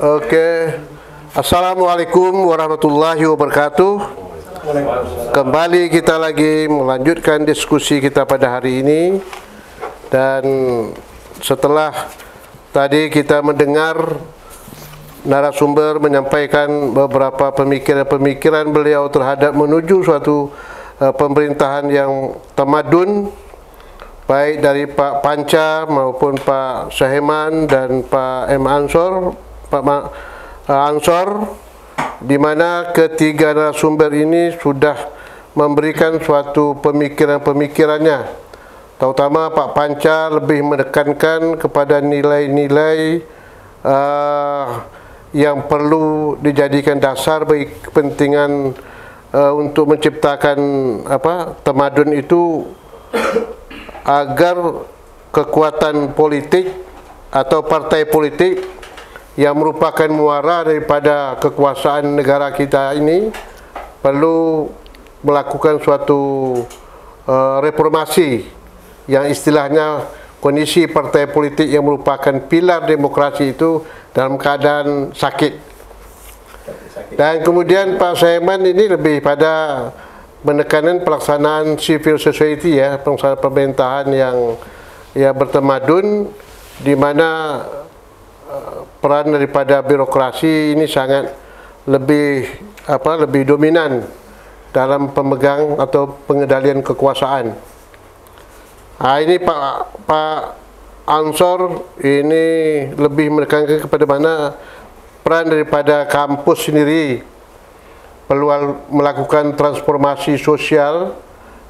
Oke. Assalamualaikum warahmatullahi wabarakatuh. Kembali kita lagi melanjutkan diskusi kita pada hari ini. Dan setelah tadi kita mendengar narasumber menyampaikan beberapa pemikiran-pemikiran beliau terhadap menuju suatu pemerintahan yang tamadun, baik dari Pak Panca maupun Pak Saheman dan Pak M. Ansor, Ansor, di mana ketiga narasumber ini sudah memberikan suatu pemikirannya. Terutama Pak Panca lebih menekankan kepada nilai-nilai yang perlu dijadikan dasar bagi kepentingan untuk menciptakan tamadun itu, agar kekuatan politik atau partai politik yang merupakan muara daripada kekuasaan negara kita ini perlu melakukan suatu reformasi yang istilahnya kondisi partai politik yang merupakan pilar demokrasi itu dalam keadaan sakit. Dan kemudian Pak Saheman ini lebih pada penekanan pelaksanaan civil society, ya, pelaksanaan pemerintahan yang bertamadun, di mana peran daripada birokrasi ini sangat lebih dominan dalam pemegang atau pengendalian kekuasaan. Ini Pak Ansor ini lebih menekankan kepada mana peran daripada kampus sendiri perlu melakukan transformasi sosial,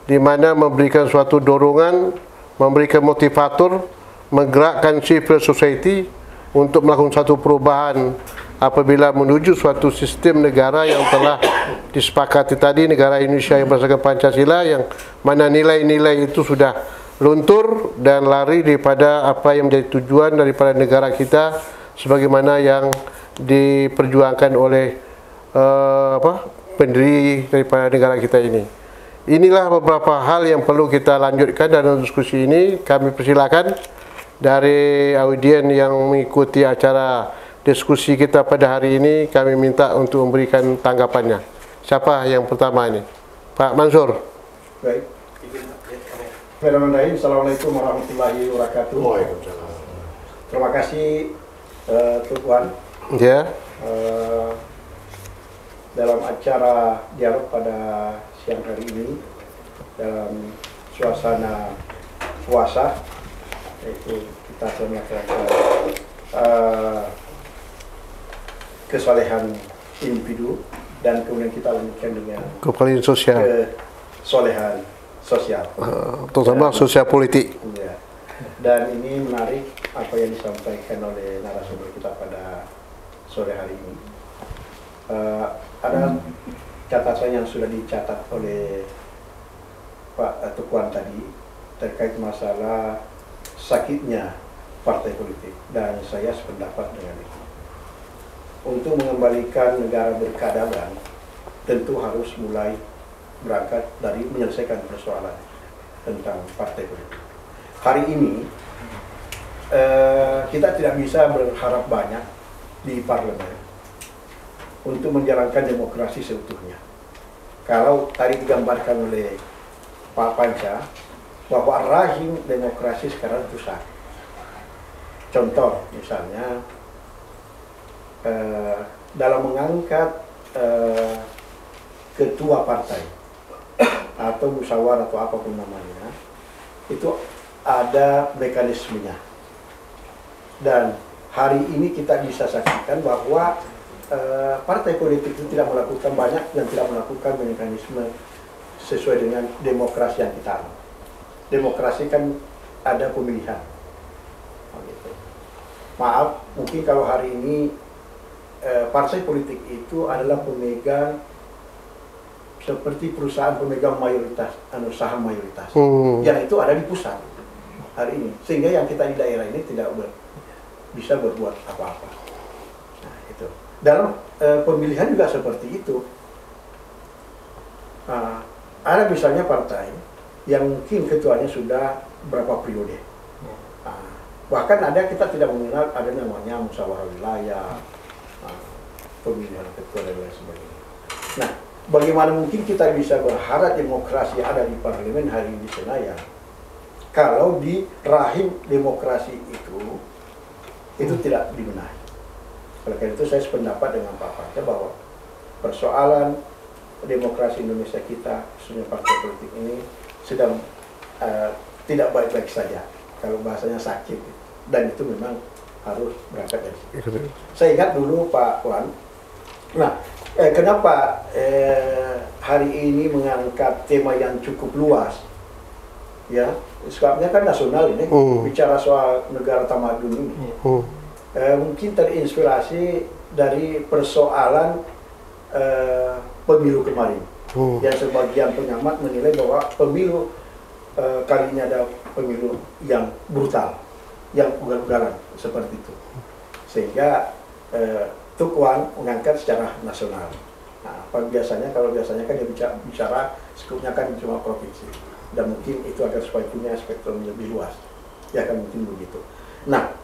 di mana memberikan suatu dorongan, memberikan motivator, menggerakkan civil society untuk melakukan satu perubahan apabila menuju suatu sistem negara yang telah disepakati tadi, negara Indonesia yang berdasarkan Pancasila, yang mana nilai-nilai itu sudah luntur dan lari daripada apa yang menjadi tujuan daripada negara kita sebagaimana yang diperjuangkan oleh pendiri daripada negara kita ini. Inilah beberapa hal yang perlu kita lanjutkan dalam diskusi ini. Kami persilakan dari audien yang mengikuti acara diskusi kita pada hari ini, kami minta untuk memberikan tanggapannya. Siapa yang pertama ini? Pak Mansur. Baik. Assalamualaikum warahmatullahi wabarakatuh. Terima kasih Tuan. Ya. Dalam acara dialog pada siang hari ini dalam suasana puasa, yaitu kita melaksanakan kesolehan individu dan kemudian kita lanjutkan dengan kesolehan sosial, kesolehan sosial, terutama sosial politik. Ya. Dan ini menarik apa yang disampaikan oleh narasumber kita pada sore hari ini. Ada catatan yang sudah dicatat oleh Pak Tukuan tadi terkait masalah sakitnya partai politik, dan saya sependapat dengan itu. Untuk mengembalikan negara berkeadaban tentu harus mulai berangkat dari menyelesaikan persoalan tentang partai politik. Hari ini kita tidak bisa berharap banyak di parlemen untuk menjalankan demokrasi seutuhnya. Kalau tadi digambarkan oleh Pak Panca bahwa rahim demokrasi sekarang rusak. Contoh misalnya dalam mengangkat ketua partai atau musyawarah atau apapun namanya, itu ada mekanismenya. Dan hari ini kita bisa saksikan bahwa partai politik itu tidak melakukan banyak dan tidak melakukan mekanisme sesuai dengan demokrasi yang kita anut. Demokrasi kan ada pemilihan. Gitu. Maaf, mungkin kalau hari ini partai politik itu adalah pemegang seperti perusahaan pemegang mayoritas, saham mayoritas, yang itu ada di pusat hari ini, sehingga yang kita di daerah ini tidak bisa berbuat apa-apa. Nah, itu. Dalam pemilihan juga seperti itu. Ada misalnya partai yang mungkin ketuanya sudah berapa periode. Bahkan ada, kita tidak mengenal, ada namanya musyawarah wilayah, pemilihan ketua dan lain sebagainya. Nah, bagaimana mungkin kita bisa berharap demokrasi ada di parlemen hari ini di Senayan kalau di rahim demokrasi itu tidak dibenahi. Oleh karena itu saya sependapat dengan Pak Panca bahwa persoalan demokrasi Indonesia kita, khususnya partai politik ini sedang tidak baik-baik saja. Kalau bahasanya sakit, dan itu memang harus berangkat dari situ. Saya ingat dulu Pak Wan, nah kenapa hari ini mengangkat tema yang cukup luas, ya sebabnya kan nasional ini bicara soal negara tamadun ini. Mungkin terinspirasi dari persoalan pemilu kemarin, yang sebagian pengamat menilai bahwa pemilu kali ini ada pemilu yang brutal, yang ugal-ugalan seperti itu, sehingga Tuk Wan mengangkat secara nasional. Nah, biasanya kan dia bicara skupnya kan cuma provinsi, dan mungkin itu agar supaya punya spektrum lebih luas, ya kan mungkin begitu. Nah,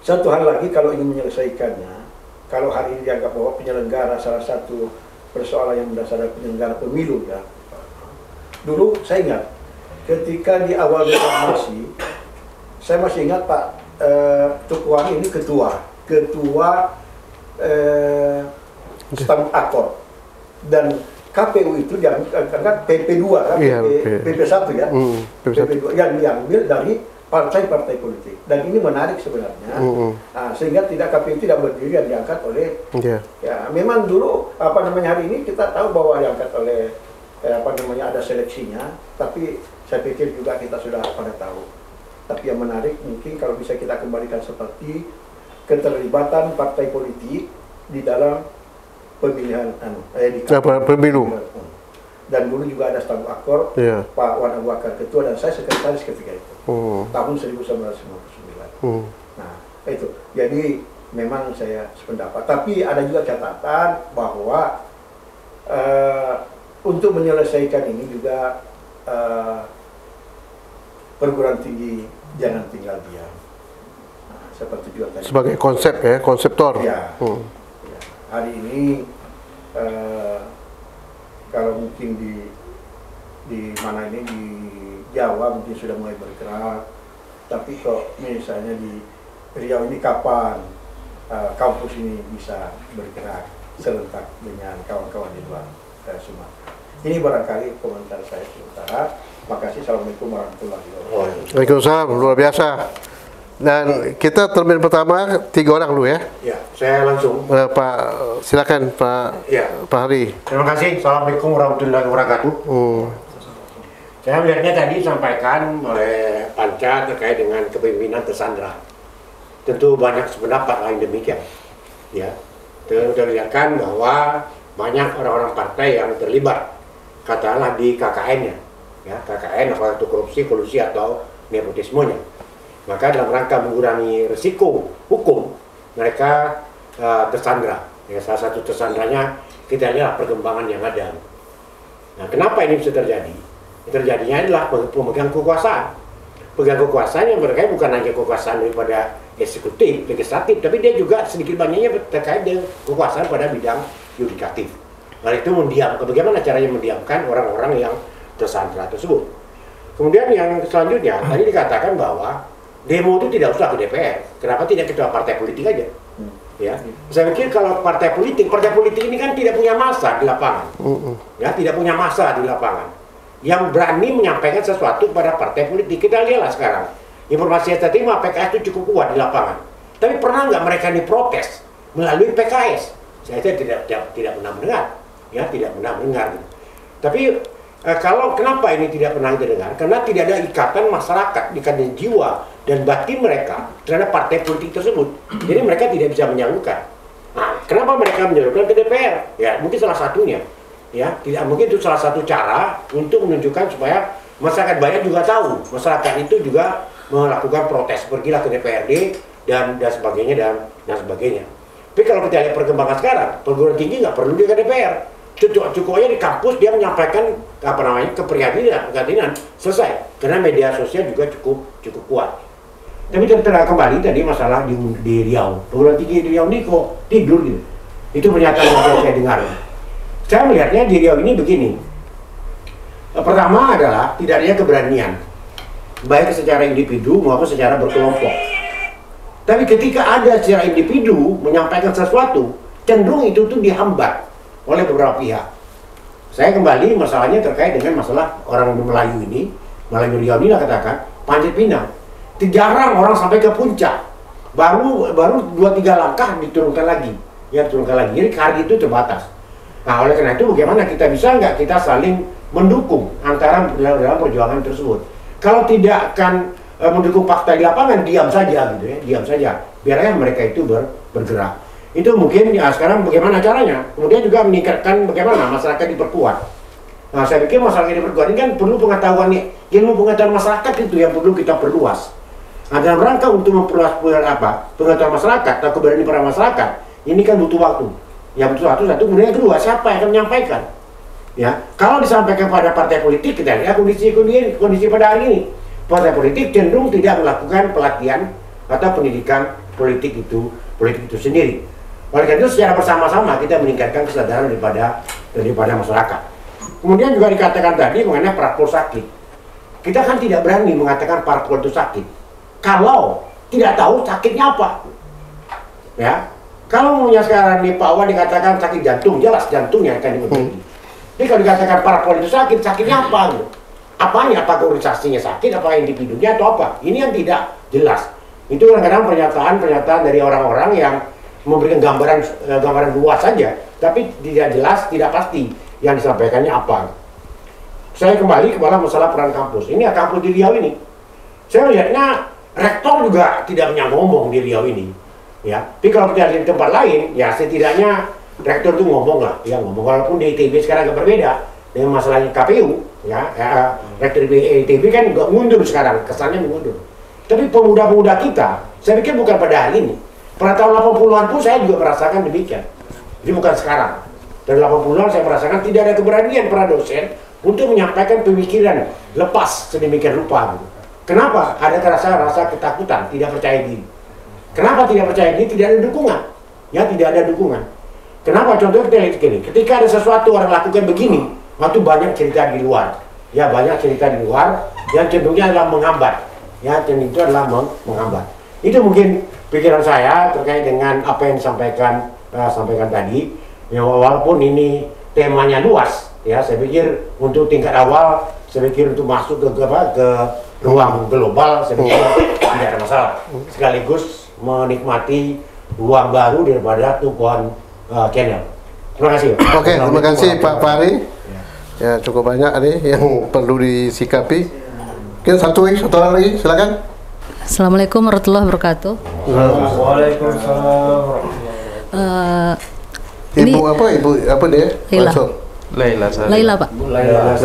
satu hal lagi kalau ingin menyelesaikannya, kalau hari ini dianggap bahwa penyelenggara salah satu persoalan yang mendasar penyelenggara pemilu, ya. Dulu saya ingat ketika di awal reformasi, saya masih ingat Pak Tuk Wan ini ketua stamp akor, dan KPU itu diangkat PP2 kan, iya, PP1 ya, PP2 yang diambil dari partai-partai politik, dan ini menarik sebenarnya. Nah, sehingga KPU tidak berdiri yang diangkat oleh ya memang dulu hari ini kita tahu bahwa diangkat oleh ada seleksinya, tapi saya pikir juga kita sudah pada tahu. Tapi yang menarik mungkin kalau bisa kita kembalikan seperti keterlibatan partai politik di dalam pemilihan pemilu. Dan dulu juga ada stamp akor, Pak Wan Abu Bakar ketua dan saya sekretaris ketika itu, tahun 1959. Nah itu, jadi memang saya sependapat. Tapi ada juga catatan bahwa untuk menyelesaikan ini juga perguruan tinggi jangan tinggal diam. Nah, seperti juga tadi. Sebagai konsep ya, konseptor. Ya, ya. Hari ini kalau mungkin di mana ini di Jawa mungkin sudah mulai bergerak, tapi kok misalnya di Riau ini kapan kampus ini bisa bergerak serentak dengan kawan-kawan di luar Sumatera? Ini barangkali komentar saya sementara. Makasih. Assalamualaikum warahmatullahi wabarakatuh. Waalaikumsalam, luar biasa. Dan kita termin pertama 3 orang dulu ya. Ya, saya langsung. Pak, silakan Pak. Ya. Pak Hari. Terima kasih. Assalamualaikum warahmatullahi wabarakatuh. Saya melihatnya tadi disampaikan oleh Panca terkait dengan kepemimpinan tersandra. Tentu banyak sependapat lain demikian. Ya, terlihatkan bahwa banyak orang-orang partai yang terlibat, katakanlah di KKN-nya, ya KKN apakah itu korupsi, kolusi atau nepotismenya. Maka dalam rangka mengurangi risiko hukum, mereka tersandra. Ya, salah satu tersandranya kita lihat perkembangan yang ada. Nah, kenapa ini bisa terjadi? Terjadinya adalah pemegang kekuasaan. Pemegang kekuasaan yang berkait bukan hanya kekuasaan daripada eksekutif, legislatif, tapi dia juga sedikit banyaknya terkait dengan kekuasaan pada bidang yudikatif. Nah, itu bagaimana caranya mendiamkan orang-orang yang tersandra tersebut. Kemudian yang selanjutnya, tadi dikatakan bahwa demo itu tidak usah ke DPR. Kenapa tidak ketua partai politik aja? Ya, saya pikir kalau partai politik ini kan tidak punya massa di lapangan. Ya, tidak punya massa di lapangan yang berani menyampaikan sesuatu pada partai politik. Kita lihatlah sekarang, informasi yang saya terima PKS itu cukup kuat di lapangan. Tapi pernah nggak mereka diprotes melalui PKS? Saya tidak pernah mendengar, ya tidak pernah mendengar. Tapi kalau kenapa ini tidak pernah didengar? Karena tidak ada ikatan masyarakat, ikatan jiwa dan batin mereka terhadap partai politik tersebut. Jadi mereka tidak bisa menyalurkan. Nah, kenapa mereka menyalurkan ke DPR? Ya, mungkin salah satunya. Ya, tidak mungkin itu salah satu cara untuk menunjukkan supaya masyarakat banyak juga tahu. Masyarakat itu juga melakukan protes, pergilah ke DPRD dan sebagainya dan sebagainya. Tapi kalau kita lihat perkembangan sekarang, perguruan tinggi nggak perlu dia ke DPR. Cukupnya di kampus dia menyampaikan keprihatinan, selesai. Karena media sosial juga cukup kuat. Tapi kembali tadi masalah di Riau. Perguruan tinggi di Riau ini kok tidur gitu. Itu pernyataan yang saya dengar. Saya melihatnya di Riau ini begini. Pertama adalah tidak adanya keberanian, baik secara individu maupun secara berkelompok. Tapi ketika ada secara individu menyampaikan sesuatu, cenderung itu tuh dihambat oleh beberapa pihak. Saya kembali masalahnya terkait dengan masalah orang Melayu ini, Melayu Riau ini lah katakan, Panjat Pinang. Jarang orang sampai ke puncak. Baru 2-3 langkah diturunkan lagi. Ya diturunkan lagi. Jadi kari itu terbatas. Nah, oleh karena itu bagaimana kita bisa nggak kita saling mendukung antara dalam perjuangan tersebut. Kalau tidak akan mendukung fakta di lapangan, diam saja gitu ya, diam saja. Biarkan mereka itu bergerak. Itu mungkin ya sekarang bagaimana caranya? Kemudian juga meningkatkan bagaimana masyarakat diperkuat. Nah, saya pikir masyarakat diperkuat ini kan perlu pengetahuan nih, ilmu pengetahuan masyarakat itu yang perlu kita perluas. Nah, dalam rangka untuk memperluas pengetahuan masyarakat atau keberanian para masyarakat, ini kan butuh waktu. Yang butuh waktu satu, kemudian yang kedua, siapa yang akan menyampaikan? Ya, kalau disampaikan pada partai politik, kita lihat kondisi pada hari ini. Partai politik cenderung tidak melakukan pelatihan atau pendidikan politik itu sendiri. Oleh karena itu secara bersama-sama kita meningkatkan kesadaran daripada masyarakat. Kemudian juga dikatakan tadi mengenai parpol sakit. Kita kan tidak berani mengatakan parpol itu sakit kalau tidak tahu sakitnya apa. Ya, kalau punya sekarang nih Pak Wan dikatakan sakit jantung, jelas jantungnya akan diobati. Jadi kalau dikatakan parpol itu sakit, sakitnya apa? Gitu? Apanya? Apakah organisasinya sakit? Apa individunya atau apa? Ini yang tidak jelas. Itu kadang-kadang pernyataan dari orang-orang yang memberikan gambaran luas saja, tapi tidak jelas, tidak pasti yang disampaikannya apa. Saya kembali kepada masalah peran kampus. Ini ya kampus di Riau ini. Saya melihatnya rektor juga tidak punya ngomong di Riau ini. Ya, tapi kalau kita lihat di tempat lain, ya setidaknya rektor itu ngomong lah, ya ngomong. Walaupun di ITB sekarang agak berbeda dengan masalahnya KPU, ya rektor di ITB kan juga mundur sekarang, kesannya mundur. Tapi pemuda-pemuda kita, saya pikir bukan pada hari ini. Pada tahun 80-an pun saya juga merasakan demikian. Jadi bukan sekarang. Dari 80-an saya merasakan tidak ada keberanian para dosen untuk menyampaikan pemikiran lepas sedemikian rupa. Kenapa? Ada rasa ketakutan, tidak percaya diri. Kenapa tidak percaya diri? Tidak ada dukungan. Ya, tidak ada dukungan. Kenapa? Contohnya kita lihat gini, ketika ada sesuatu orang lakukan begini, waktu banyak cerita di luar. Ya, banyak cerita di luar yang cenderungnya adalah menghambat. Ya, dan itu adalah menghambat. Itu mungkin pikiran saya terkait dengan apa yang disampaikan tadi. Ya, walaupun ini temanya luas, ya saya pikir untuk tingkat awal, saya pikir untuk masuk ke ruang global, saya pikir tidak ada masalah. Sekaligus menikmati ruang baru daripada tumpuan channel. Terima kasih. Oke, terima kasih Pak Fahri. Ya, cukup banyak nih yang perlu disikapi. Mungkin satu orang lagi, silakan. Assalamualaikum warahmatullahi wabarakatuh. Waalaikumsalam. Ibu apa dia? Laila. Laila Pak. Laila.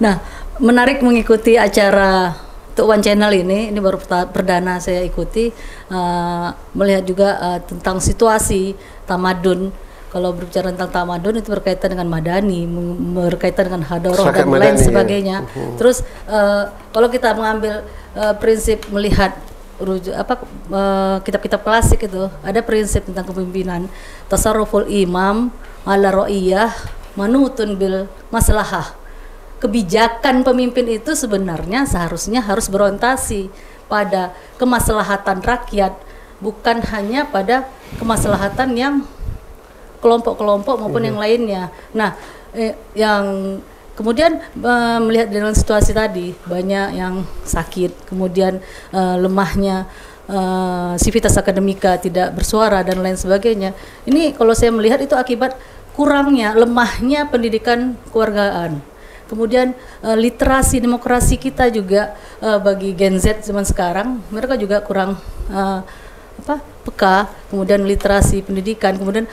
Nah, menarik mengikuti acara Tuk One Channel ini baru perdana saya ikuti, melihat juga tentang situasi tamadun. Kalau berbicara tentang tamadun itu berkaitan dengan madani, berkaitan dengan hadoroh dan lain sebagainya. Ya. Terus kalau kita mengambil prinsip melihat kitab-kitab klasik itu ada prinsip tentang kepemimpinan, tasarruful imam ala ra'iyah manutun bil maslahah. Kebijakan pemimpin itu sebenarnya seharusnya harus berorientasi pada kemaslahatan rakyat, bukan hanya pada kemaslahatan yang kelompok-kelompok maupun yang lainnya. Nah, yang kemudian melihat dengan situasi tadi, banyak yang sakit, kemudian lemahnya sivitas akademika, tidak bersuara dan lain sebagainya. Ini kalau saya melihat itu akibat kurangnya, lemahnya pendidikan kewargaan. Kemudian literasi demokrasi kita juga bagi Gen Z zaman sekarang, mereka juga kurang peka, kemudian literasi pendidikan, kemudian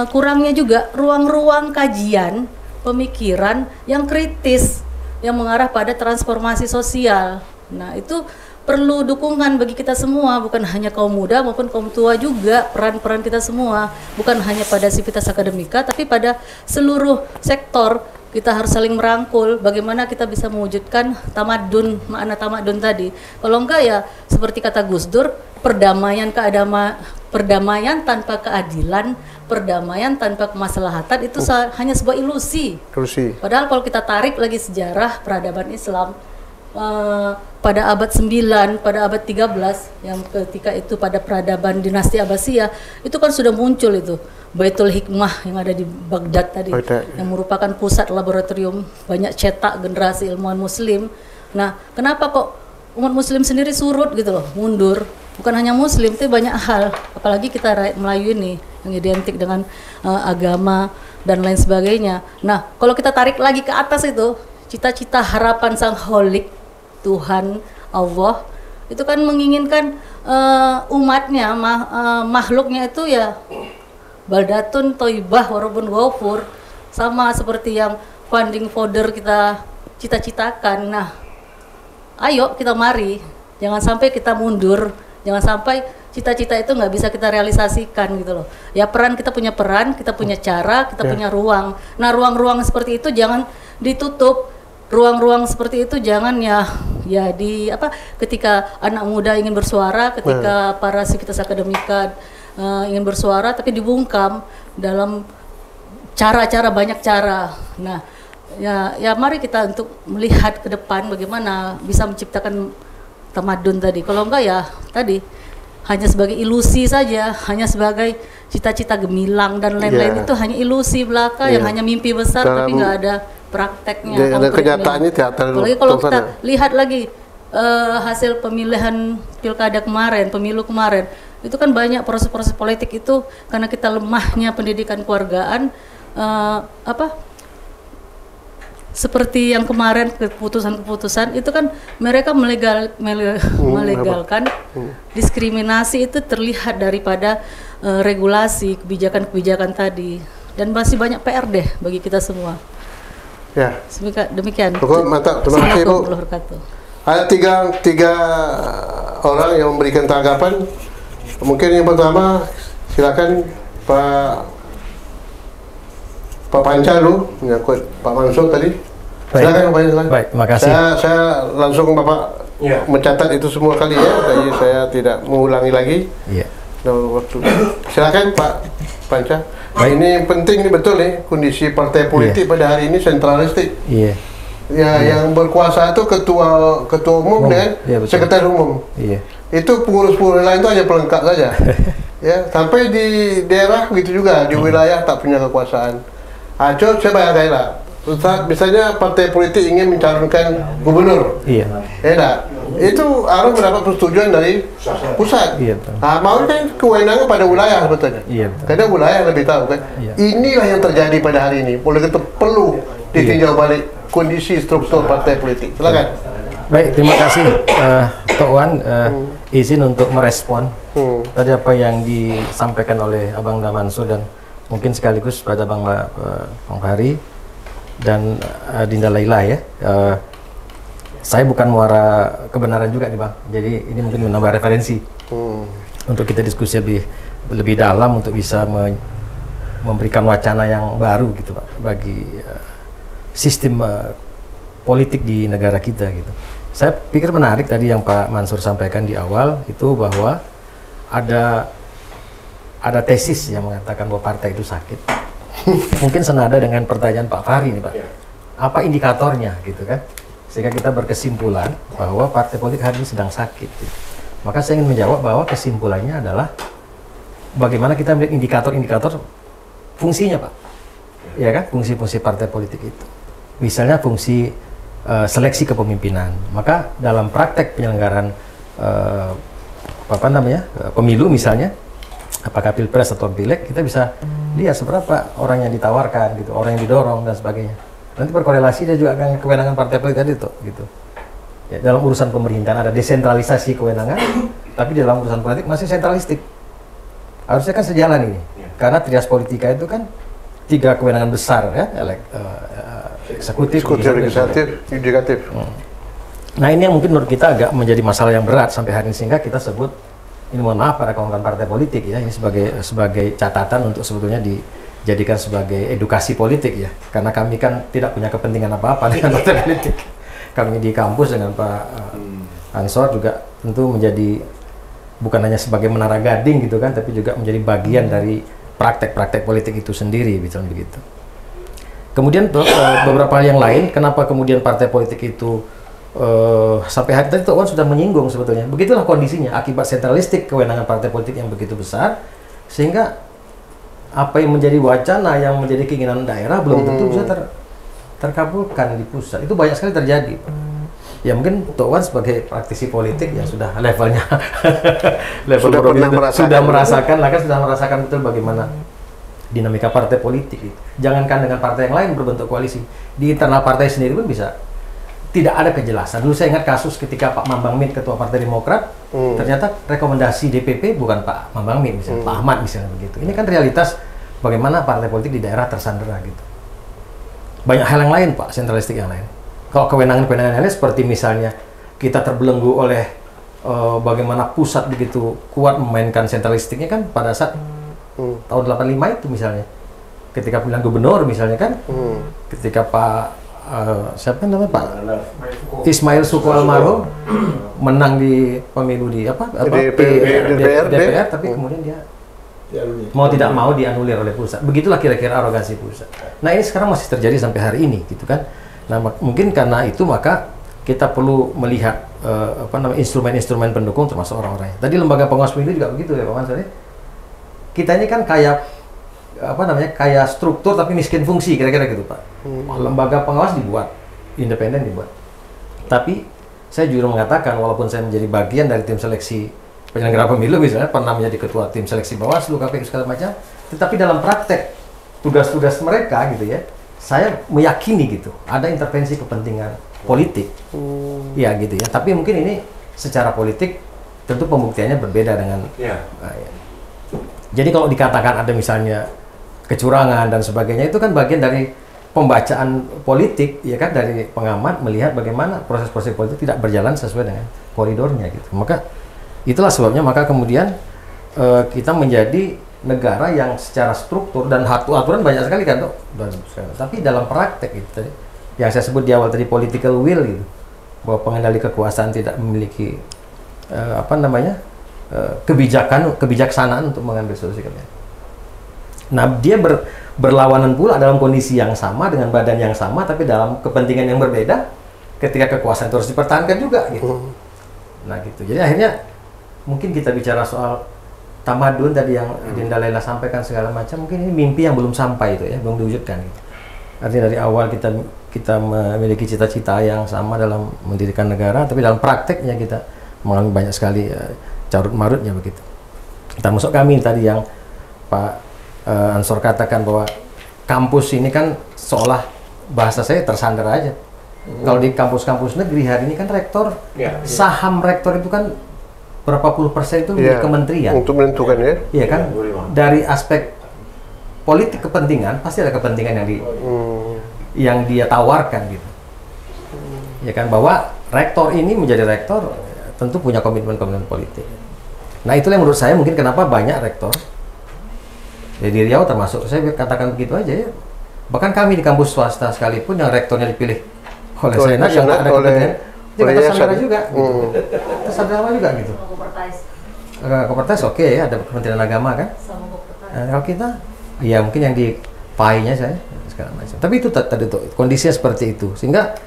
kurangnya juga ruang-ruang kajian pemikiran yang kritis yang mengarah pada transformasi sosial. Nah, itu perlu dukungan bagi kita semua, bukan hanya kaum muda maupun kaum tua juga, peran-peran kita semua, bukan hanya pada sivitas akademika tapi pada seluruh sektor kita harus saling merangkul. Bagaimana kita bisa mewujudkan tamadun, makna tamadun tadi. Kalau enggak ya seperti kata Gus Dur, perdamaian tanpa keadilan, perdamaian tanpa kemaslahatan itu hanya sebuah ilusi. Padahal kalau kita tarik lagi sejarah peradaban Islam pada abad 9, pada abad 13 yang ketika itu pada peradaban dinasti Abbasiyah itu kan sudah muncul itu Baitul Hikmah yang ada di Baghdad tadi, yang merupakan pusat laboratorium banyak cetak generasi ilmuwan muslim. Nah, kenapa kok umat muslim sendiri surut gitu loh, mundur? Bukan hanya muslim, tapi banyak hal, apalagi kita rakyat Melayu ini yang identik dengan agama dan lain sebagainya. Nah, kalau kita tarik lagi ke atas itu, cita-cita harapan sang holik Tuhan Allah itu kan menginginkan umatnya, makhluknya itu ya baldatun toibah warabun ghafur, sama seperti yang funding folder kita cita-citakan. Nah, ayo kita mari, jangan sampai kita mundur, jangan sampai cita-cita itu nggak bisa kita realisasikan gitu loh. Ya kita punya peran, kita punya cara, kita punya ruang. Nah, ruang-ruang seperti itu jangan ditutup. Ruang-ruang seperti itu jangan ketika anak muda ingin bersuara, ketika para sivitas akademika ingin bersuara tapi dibungkam dalam cara-cara, banyak cara. Nah, ya mari kita untuk melihat ke depan bagaimana bisa menciptakan tamadun tadi. Kalau enggak ya tadi hanya sebagai ilusi saja, hanya sebagai cita-cita gemilang dan lain-lain itu hanya ilusi belaka yang hanya mimpi besar tapi nggak ada prakteknya. Ada kenyataannya tidak terlalu. Apalagi kalau kita lihat lagi hasil pemilihan pilkada kemarin, pemilu kemarin, itu kan banyak proses-proses politik itu karena kita lemahnya pendidikan keluargaan, seperti yang kemarin keputusan-keputusan itu kan mereka melegalkan diskriminasi itu terlihat daripada regulasi kebijakan-kebijakan tadi, dan masih banyak PR deh bagi kita semua. Ya. Demikian. Cukup, mantap. Terima kasih, Bu. Ada tiga orang yang memberikan tanggapan. Mungkin yang pertama, silakan Pak Panca dulu, menyangkut Pak Mansur tadi. Silakan Pak Panca. Baik, terima kasih. Saya langsung Bapak mencatat itu semua kali ya, jadi saya tidak mengulangi lagi. Iya. Waktu. Silakan Pak Panca. Baik. Ini penting nih, betul nih kondisi partai politik pada hari ini sentralistik. Iya. Ya, yang berkuasa itu ketua umum dan sekretaris umum. Iya. Itu pengurus-pengurus lain itu hanya pelengkap saja. Ya, sampai di daerah begitu juga, di wilayah tak punya kekuasaan. Coba saya bayangkan lah, misalnya partai politik ingin mencalonkan gubernur. Iya. Itu harus mendapat persetujuan dari pusat. Iya. Mau kan kewenangan pada wilayah sebetulnya. Iya. Karena wilayah lebih tahu kan. Iya. Inilah yang terjadi pada hari ini. Oleh itu perlu ditinjau balik kondisi struktur partai politik. Silakan. Baik, terima kasih Tok Wan. Izin untuk merespon tadi apa yang disampaikan oleh Abang Mansur dan mungkin sekaligus pada Bang Fahri dan Dinda Laila ya. Saya bukan muara kebenaran juga nih Bang, jadi ini mungkin menambah referensi untuk kita diskusi lebih dalam untuk bisa memberikan wacana yang baru gitu Pak bagi sistem politik di negara kita gitu. Saya pikir menarik tadi yang Pak Mansur sampaikan di awal itu bahwa ada tesis yang mengatakan bahwa partai itu sakit. Mungkin senada dengan pertanyaan Pak Fahri nih Pak. Apa indikatornya gitu kan? Sehingga kita berkesimpulan bahwa partai politik hari ini sedang sakit. Gitu. Maka saya ingin menjawab bahwa kesimpulannya adalah bagaimana kita melihat indikator-indikator fungsinya Pak. Ya kan? Fungsi-fungsi partai politik itu. Misalnya fungsi seleksi kepemimpinan. Maka dalam praktek penyelenggaraan pemilu misalnya, apakah pilpres atau pileg, kita bisa lihat seberapa orang yang ditawarkan gitu, orang yang didorong dan sebagainya. Nanti berkorelasi dia juga akan kewenangan partai politik tadi tuh gitu. Ya, dalam urusan pemerintahan ada desentralisasi kewenangan, tapi dalam urusan politik masih sentralistik. Harusnya kan sejalan ini, karena trias politika itu kan 3 kewenangan besar ya, eksekutif, legislatif, yudikatif. Nah ini yang mungkin menurut kita agak menjadi masalah yang berat sampai hari ini, sehingga kita sebut ini, mohon maaf para kawan-kawan partai politik ya, ini sebagai catatan untuk sebetulnya jadikan sebagai edukasi politik ya, karena kami kan tidak punya kepentingan apa-apa dengan partai politik. Kami di kampus dengan Pak Ansor juga tentu menjadi bukan hanya sebagai menara gading gitu kan, tapi juga menjadi bagian dari praktek-praktek politik itu sendiri, misalnya begitu. Kemudian beberapa hal yang lain, kenapa kemudian partai politik itu sampai hari tadi Tok Wan sudah menyinggung sebetulnya. Begitulah kondisinya akibat sentralistik kewenangan partai politik yang begitu besar, sehingga apa yang menjadi wacana, yang menjadi keinginan daerah belum tentu bisa terkabulkan di pusat. Itu banyak sekali terjadi. Ya mungkin Tok Wan sebagai praktisi politik yang sudah levelnya sudah merasakan betul bagaimana dinamika partai politik. Jangankan dengan partai yang lain berbentuk koalisi, di internal partai sendiri pun bisa tidak ada kejelasan. Dulu saya ingat kasus ketika Pak Mambang Mit, Ketua Partai Demokrat, ternyata rekomendasi DPP bukan Pak Mambang Mit, misalnya Pak Ahmad misalnya begitu. Ini kan realitas bagaimana partai politik di daerah tersandera gitu. Banyak hal yang lain Pak, sentralistik yang lain. Kalau kewenangan-kewenangan yang lain seperti misalnya kita terbelenggu oleh bagaimana pusat begitu kuat memainkan sentralistiknya kan pada saat tahun 85 itu misalnya. Ketika pilihan gubernur misalnya kan, ketika Pak siapa namanya Pak Ismail Suko almarhum menang di pemilu di DPR, tapi kemudian dia mau tidak mau dianulir oleh pusat. Begitulah kira-kira arogansi pusat. Nah ini sekarang masih terjadi sampai hari ini gitu kan. Nah mungkin karena itu maka kita perlu melihat instrumen-instrumen pendukung termasuk orang-orangnya. Tadi lembaga pengawas pemilu juga begitu ya Pak Mansur. Kita ini kan kayak struktur tapi miskin fungsi kira-kira gitu Pak. Lembaga pengawas dibuat, independen dibuat. Tapi saya juga mengatakan walaupun saya menjadi bagian dari tim seleksi penyelenggara pemilu misalnya, pernah menjadi ketua tim seleksi Bawaslu, KPU segala macam, tetapi dalam praktek tugas-tugas mereka gitu ya, saya meyakini gitu ada intervensi kepentingan politik. Ya gitu ya. Tapi mungkin ini secara politik tentu pembuktiannya berbeda dengan ya. Jadi kalau dikatakan ada misalnya kecurangan dan sebagainya, itu kan bagian dari pembacaan politik ya kan, dari pengamat melihat bagaimana proses-proses politik tidak berjalan sesuai dengan koridornya gitu. Maka itulah sebabnya maka kemudian kita menjadi negara yang secara struktur dan aturan banyak sekali kan Dok. Tapi dalam praktek itu tadi yang saya sebut di awal tadi political will gitu, bahwa pengendali kekuasaan tidak memiliki kebijaksanaan untuk mengambil solusi kemudian. Nah dia berlawanan pula dalam kondisi yang sama dengan badan yang sama tapi dalam kepentingan yang berbeda ketika kekuasaan terus dipertahankan juga gitu. Nah gitu. Jadi akhirnya mungkin kita bicara soal tamadun tadi yang Dinda Laila sampaikan segala macam, mungkin ini mimpi yang belum sampai itu ya, belum diwujudkan gitu. Artinya dari awal kita memiliki cita-cita yang sama dalam mendirikan negara, tapi dalam prakteknya kita mengalami banyak sekali carut marutnya begitu. Termasuk kami tadi yang Pak Ansor katakan bahwa kampus ini kan seolah bahasa saya tersandar aja. Kalau di kampus-kampus negeri hari ini kan rektor, saham rektor itu kan berapa puluh persen itu milik kementerian. Untuk menentukan ya. Iya kan? Dari aspek politik kepentingan pasti ada kepentingan yang dia tawarkan gitu. Ya kan, bahwa rektor ini menjadi rektor tentu punya komitmen-komitmen politik. Nah itulah yang menurut saya mungkin kenapa banyak rektor di Riau termasuk, saya katakan begitu aja ya. Bahkan kami di kampus swasta sekalipun yang rektornya dipilih oleh Senat yang ada kepentingan, dia tersandera juga gitu. Tersandera juga gitu. Kopertas oke ya, ada Kementerian Agama kan. Kalau kita ya mungkin yang di PAI-nya saya segala macam. Tapi itu tadi tuh kondisinya seperti itu. Sehingga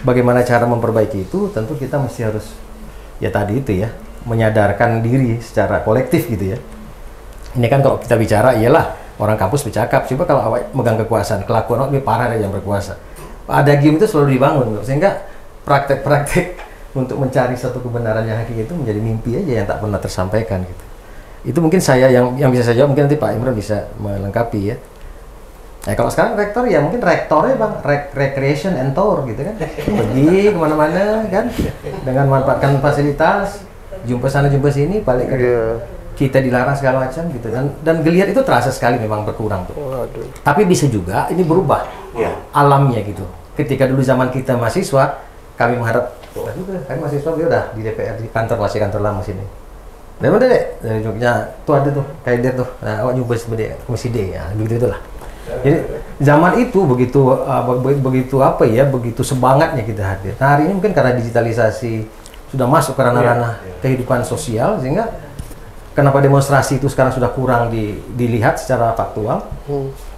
bagaimana cara memperbaiki itu tentu kita mesti harus ya tadi itu ya, menyadarkan diri secara kolektif gitu ya. Ini kan kalau kita bicara iyalah orang kampus bercakap, coba kalau awak megang kekuasaan, kelakuan awak lebih parah dari yang berkuasa. Ada game itu selalu dibangun, sehingga praktek-praktek untuk mencari satu kebenaran yang hakiki itu menjadi mimpi aja yang tak pernah tersampaikan gitu. Itu mungkin saya yang bisa saya jawab, mungkin nanti Pak Imran bisa melengkapi ya. Nah kalau sekarang rektor ya mungkin rektornya Bang, recreation and tour gitu kan, pergi kemana-mana kan, dengan memanfaatkan fasilitas, jumpa sana jumpa sini, balik ke kita dilarang segala macam gitu, dan geliat itu terasa sekali memang berkurang tuh. Tapi bisa juga ini berubah alamnya gitu. Ketika dulu zaman kita mahasiswa, kami menghadap kami mahasiswa dia udah di DPR, di kantor, masih kantor lama sini. Dari mana dek? Dari Jogja. Tuh ada tuh, kayak dia tuh. Nah, awak jumpa sama dia, komisi D ya, begitu itulah. Jadi zaman itu begitu apa ya, begitu semangatnya kita hadir. Nah, hari ini mungkin karena digitalisasi sudah masuk ke ranah-ranah kehidupan sosial, sehingga kenapa demonstrasi itu sekarang sudah kurang dilihat secara faktual.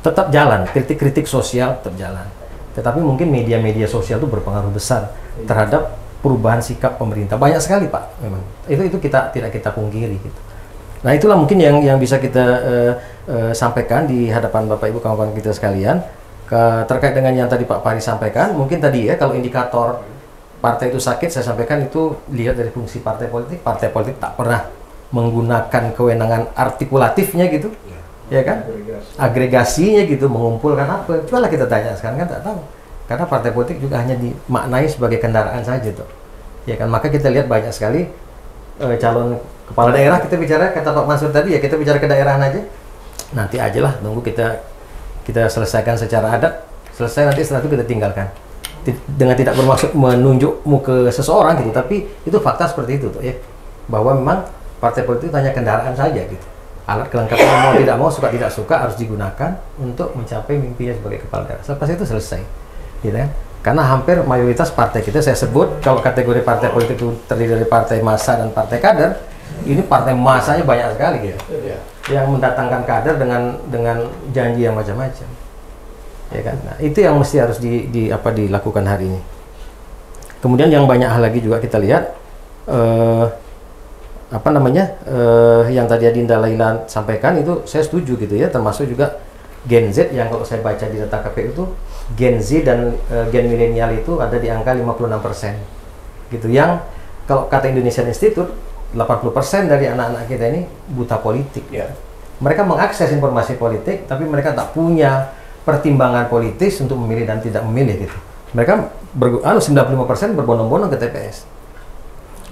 Tetap jalan, kritik-kritik sosial tetap jalan. Tetapi mungkin media-media sosial itu berpengaruh besar terhadap perubahan sikap pemerintah. Banyak sekali Pak, memang. Itu tidak kita pungkiri gitu. Nah, itulah mungkin yang bisa kita sampaikan di hadapan Bapak Ibu kawan-kawan kita sekalian terkait dengan yang tadi Pak Fahri sampaikan. Mungkin tadi ya, kalau indikator partai itu sakit, saya sampaikan itu lihat dari fungsi partai politik. Partai politik tak pernah menggunakan kewenangan artikulatifnya gitu, ya kan? Agregasinya gitu, mengumpulkan apa? Cobalah kita tanya sekarang, kan tak tahu. Karena partai politik juga hanya dimaknai sebagai kendaraan saja tuh, ya kan? Maka kita lihat banyak sekali calon kepala daerah, kita bicara, kata Pak Mansur tadi ya, kita bicara kedaerahan aja. Nanti aja lah, tunggu kita selesaikan secara adat, selesai nanti setelah itu kita tinggalkan. Dengan tidak bermaksud menunjuk muka seseorang gitu, tapi itu fakta seperti itu tuh ya, bahwa memang partai politik itu hanya kendaraan saja gitu. Alat kelengkapan mau tidak mau, suka tidak suka harus digunakan untuk mencapai mimpinya sebagai kepala daerah. Selepas itu selesai, gitu kan? Karena hampir mayoritas partai kita, saya sebut kalau kategori partai politik itu terdiri dari partai massa dan partai kader, ini partai massanya banyak sekali gitu, yang mendatangkan kader dengan janji yang macam-macam, ya kan? Nah, itu yang mesti harus dilakukan hari ini. Kemudian yang banyak hal lagi juga kita lihat, yang tadi Adinda Laila sampaikan itu saya setuju gitu ya, termasuk juga Gen Z yang kalau saya baca di data KPU itu Gen Z dan Gen milenial itu ada di angka 56% gitu, yang kalau kata Indonesian Institute 80% dari anak-anak kita ini buta politik. Mereka mengakses informasi politik tapi mereka tak punya pertimbangan politis untuk memilih dan tidak memilih gitu. Mereka 95% berbondong-bondong ke TPS.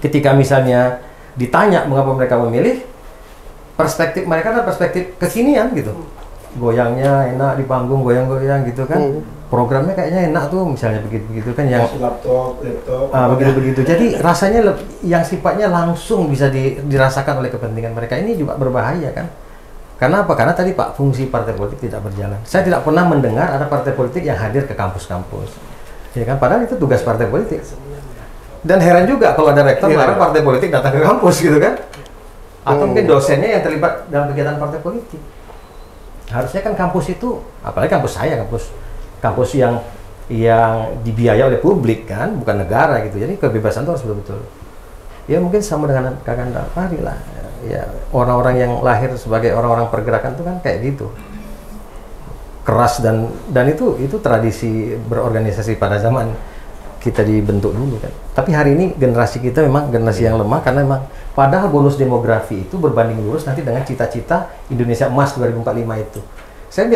Ketika misalnya ditanya mengapa mereka memilih, perspektif mereka adalah perspektif kekinian gitu. Goyangnya enak di panggung, goyang-goyang gitu kan. Programnya kayaknya enak tuh, misalnya begitu-begitu kan, yang laptop begitu-begitu. Jadi rasanya yang sifatnya langsung bisa dirasakan oleh kepentingan mereka ini juga berbahaya kan. Karena apa? Karena tadi Pak, fungsi partai politik tidak berjalan. Saya tidak pernah mendengar ada partai politik yang hadir ke kampus-kampus. Ya kan, padahal itu tugas partai politik. Dan heran juga kalau ada rektor melarang partai politik datang ke kampus gitu kan. Atau mungkin dosennya yang terlibat dalam kegiatan partai politik. Harusnya kan kampus itu, apalagi kampus saya, kampus yang dibiayai oleh publik kan, bukan negara gitu. Jadi kebebasan itu harus betul-betul. Ya mungkin sama dengan Kakanda Fahri lah. Ya, orang-orang yang lahir sebagai orang-orang pergerakan itu kan kayak gitu. Keras dan itu tradisi berorganisasi pada zaman kita dibentuk dulu kan. Tapi hari ini generasi kita memang generasi yang lemah, karena memang padahal bonus demografi itu berbanding lurus nanti dengan cita-cita Indonesia Emas 2045 itu. Saya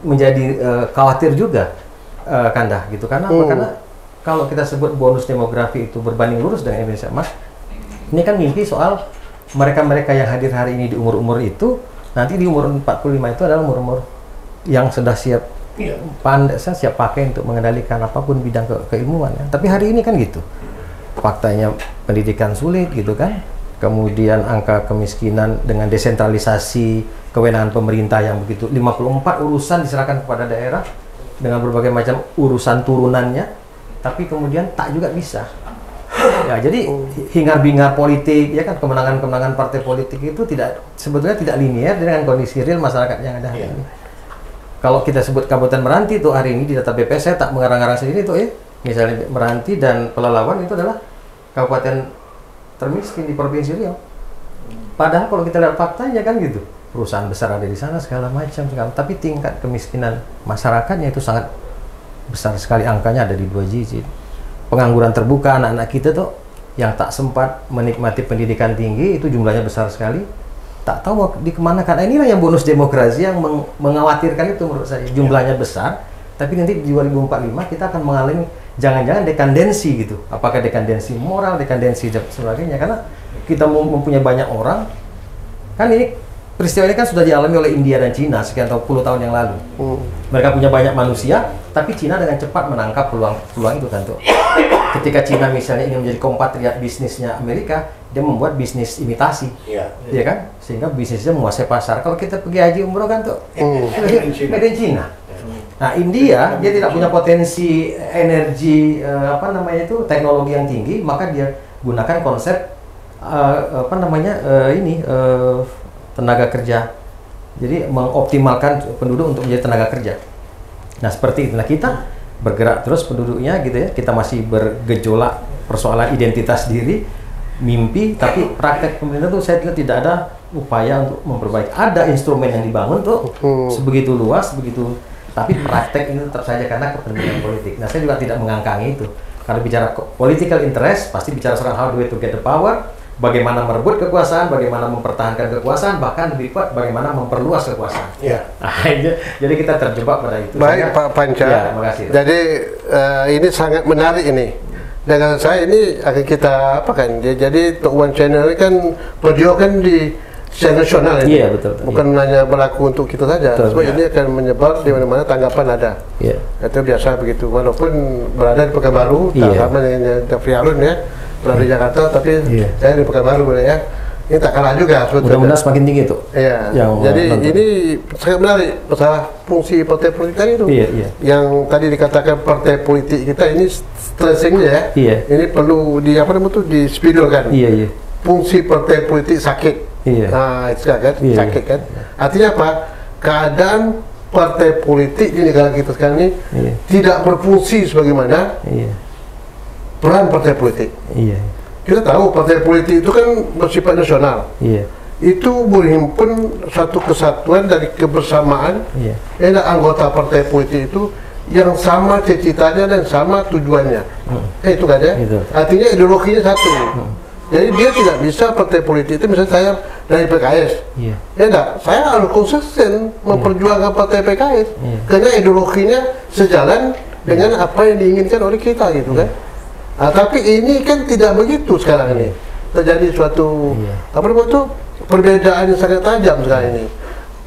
menjadi khawatir juga, Kanda gitu. Karena apa? Karena kalau kita sebut bonus demografi itu berbanding lurus dengan Indonesia Emas, ini kan mimpi soal mereka-mereka yang hadir hari ini di umur-umur itu, nanti di umur 45 itu adalah umur-umur yang sudah siap pandai, siap pakai untuk mengendalikan apapun bidang keilmuan ya. Tapi hari ini kan gitu, faktanya pendidikan sulit gitu kan, kemudian angka kemiskinan dengan desentralisasi kewenangan pemerintah yang begitu, 54 urusan diserahkan kepada daerah dengan berbagai macam urusan turunannya, tapi kemudian tak juga bisa ya. Jadi hingar-bingar politik ya kan, kemenangan-kemenangan partai politik itu sebetulnya tidak linear dengan kondisi real masyarakat yang ada hari ini. Kalau kita sebut Kabupaten Meranti itu hari ini di data BPS, saya tak mengarang-arang sendiri tuh ya. Misalnya Meranti dan Pelalawan itu adalah kabupaten termiskin di Provinsi Riau. Padahal kalau kita lihat faktanya kan gitu, perusahaan besar ada di sana segala macam, tapi tingkat kemiskinan masyarakatnya itu sangat besar sekali, angkanya ada di 2 digit. Pengangguran terbuka anak-anak kita tuh yang tak sempat menikmati pendidikan tinggi itu jumlahnya besar sekali. Tak tahu mau dikemanakan. Inilah yang bonus demokrasi yang mengkhawatirkan itu menurut saya. Jumlahnya besar, tapi nanti di 2045 kita akan mengalami jangan-jangan dekandensi gitu. Apakah dekandensi moral, dekandensi dan sebagainya. Karena kita mempunyai banyak orang, kan ini peristiwa ini kan sudah dialami oleh India dan Cina sekian puluh tahun yang lalu. Mereka punya banyak manusia, tapi Cina dengan cepat menangkap peluang itu tentu. Ketika Cina misalnya ingin menjadi kompatriot bisnisnya Amerika, dia membuat bisnis imitasi, Iya. ya kan? Sehingga bisnisnya menguasai pasar. Kalau kita pergi haji umroh kan tuh, made in China. Nah, India dia tidak punya potensi energi teknologi yang tinggi, maka dia gunakan konsep tenaga kerja. Jadi mengoptimalkan penduduk untuk menjadi tenaga kerja. Nah, seperti itu. Nah, kita bergerak terus penduduknya gitu ya. Kita masih bergejolak persoalan identitas diri, mimpi, tapi praktek pemerintah tuh saya lihat tidak ada upaya untuk memperbaiki. Ada instrumen yang dibangun tuh sebegitu luas, begitu, tapi praktek ini tetap saja karena kepentingan politik. Nah, saya juga tidak mengangkangi itu. Kalau bicara political interest, pasti bicara soal how do we to get the power, bagaimana merebut kekuasaan, bagaimana mempertahankan kekuasaan, bahkan lebih kuat bagaimana memperluas kekuasaan. Iya. Nah, jadi kita terjebak pada itu. Baik Pak Panca. Ya, makasih. Jadi ini sangat menarik ini. Dengan saya ini akan kita apakan? Jadi Tok Wan Channel ini kan perjuangan di secara nasional ini. Iya, betul. Bukan hanya berlaku untuk kita saja. Betul, Sebab ini akan menyebar di mana-mana, tanggapan ada. Iya. Itu biasa begitu. Walaupun berada di Pekanbaru, tak Iya. sama dengan Jafri Harun ya, berada di Jakarta, tapi Iya. saya di Pekanbaru ya. Ini tak kalah juga sebetulnya. Mudah-mudahan semakin tinggi tuh. Iya. Yang Jadi nonton. ini sangat menarik masalah fungsi partai politik tadi itu. Iya, iya. Yang tadi dikatakan partai politik kita ini stressingnya ya. Iya. Ini perlu dispidolkan. Iya, iya. Fungsi partai politik sakit. Iya. Nah, itu kan Iya, sakit kan. Artinya apa? Keadaan partai politik di negara kita sekarang ini Iya. tidak berfungsi sebagaimana Iya. peran partai politik. Iya. Kita tahu partai politik itu kan bersifat nasional. Iya. Itu berhimpun satu kesatuan dari kebersamaan Iya. anggota partai politik itu yang sama cita-citanya dan sama tujuannya. Itu kan ya. Itu. Artinya ideologinya satu. Jadi dia tidak bisa partai politik itu, misalnya saya dari PKS, Iya. ya enggak, saya harus konsisten memperjuangkan partai PKS Iya. karena ideologinya sejalan dengan apa yang diinginkan oleh kita gitu kan. Nah, tapi ini kan tidak begitu sekarang ini. Terjadi suatu perbedaan yang sangat tajam sekarang ini.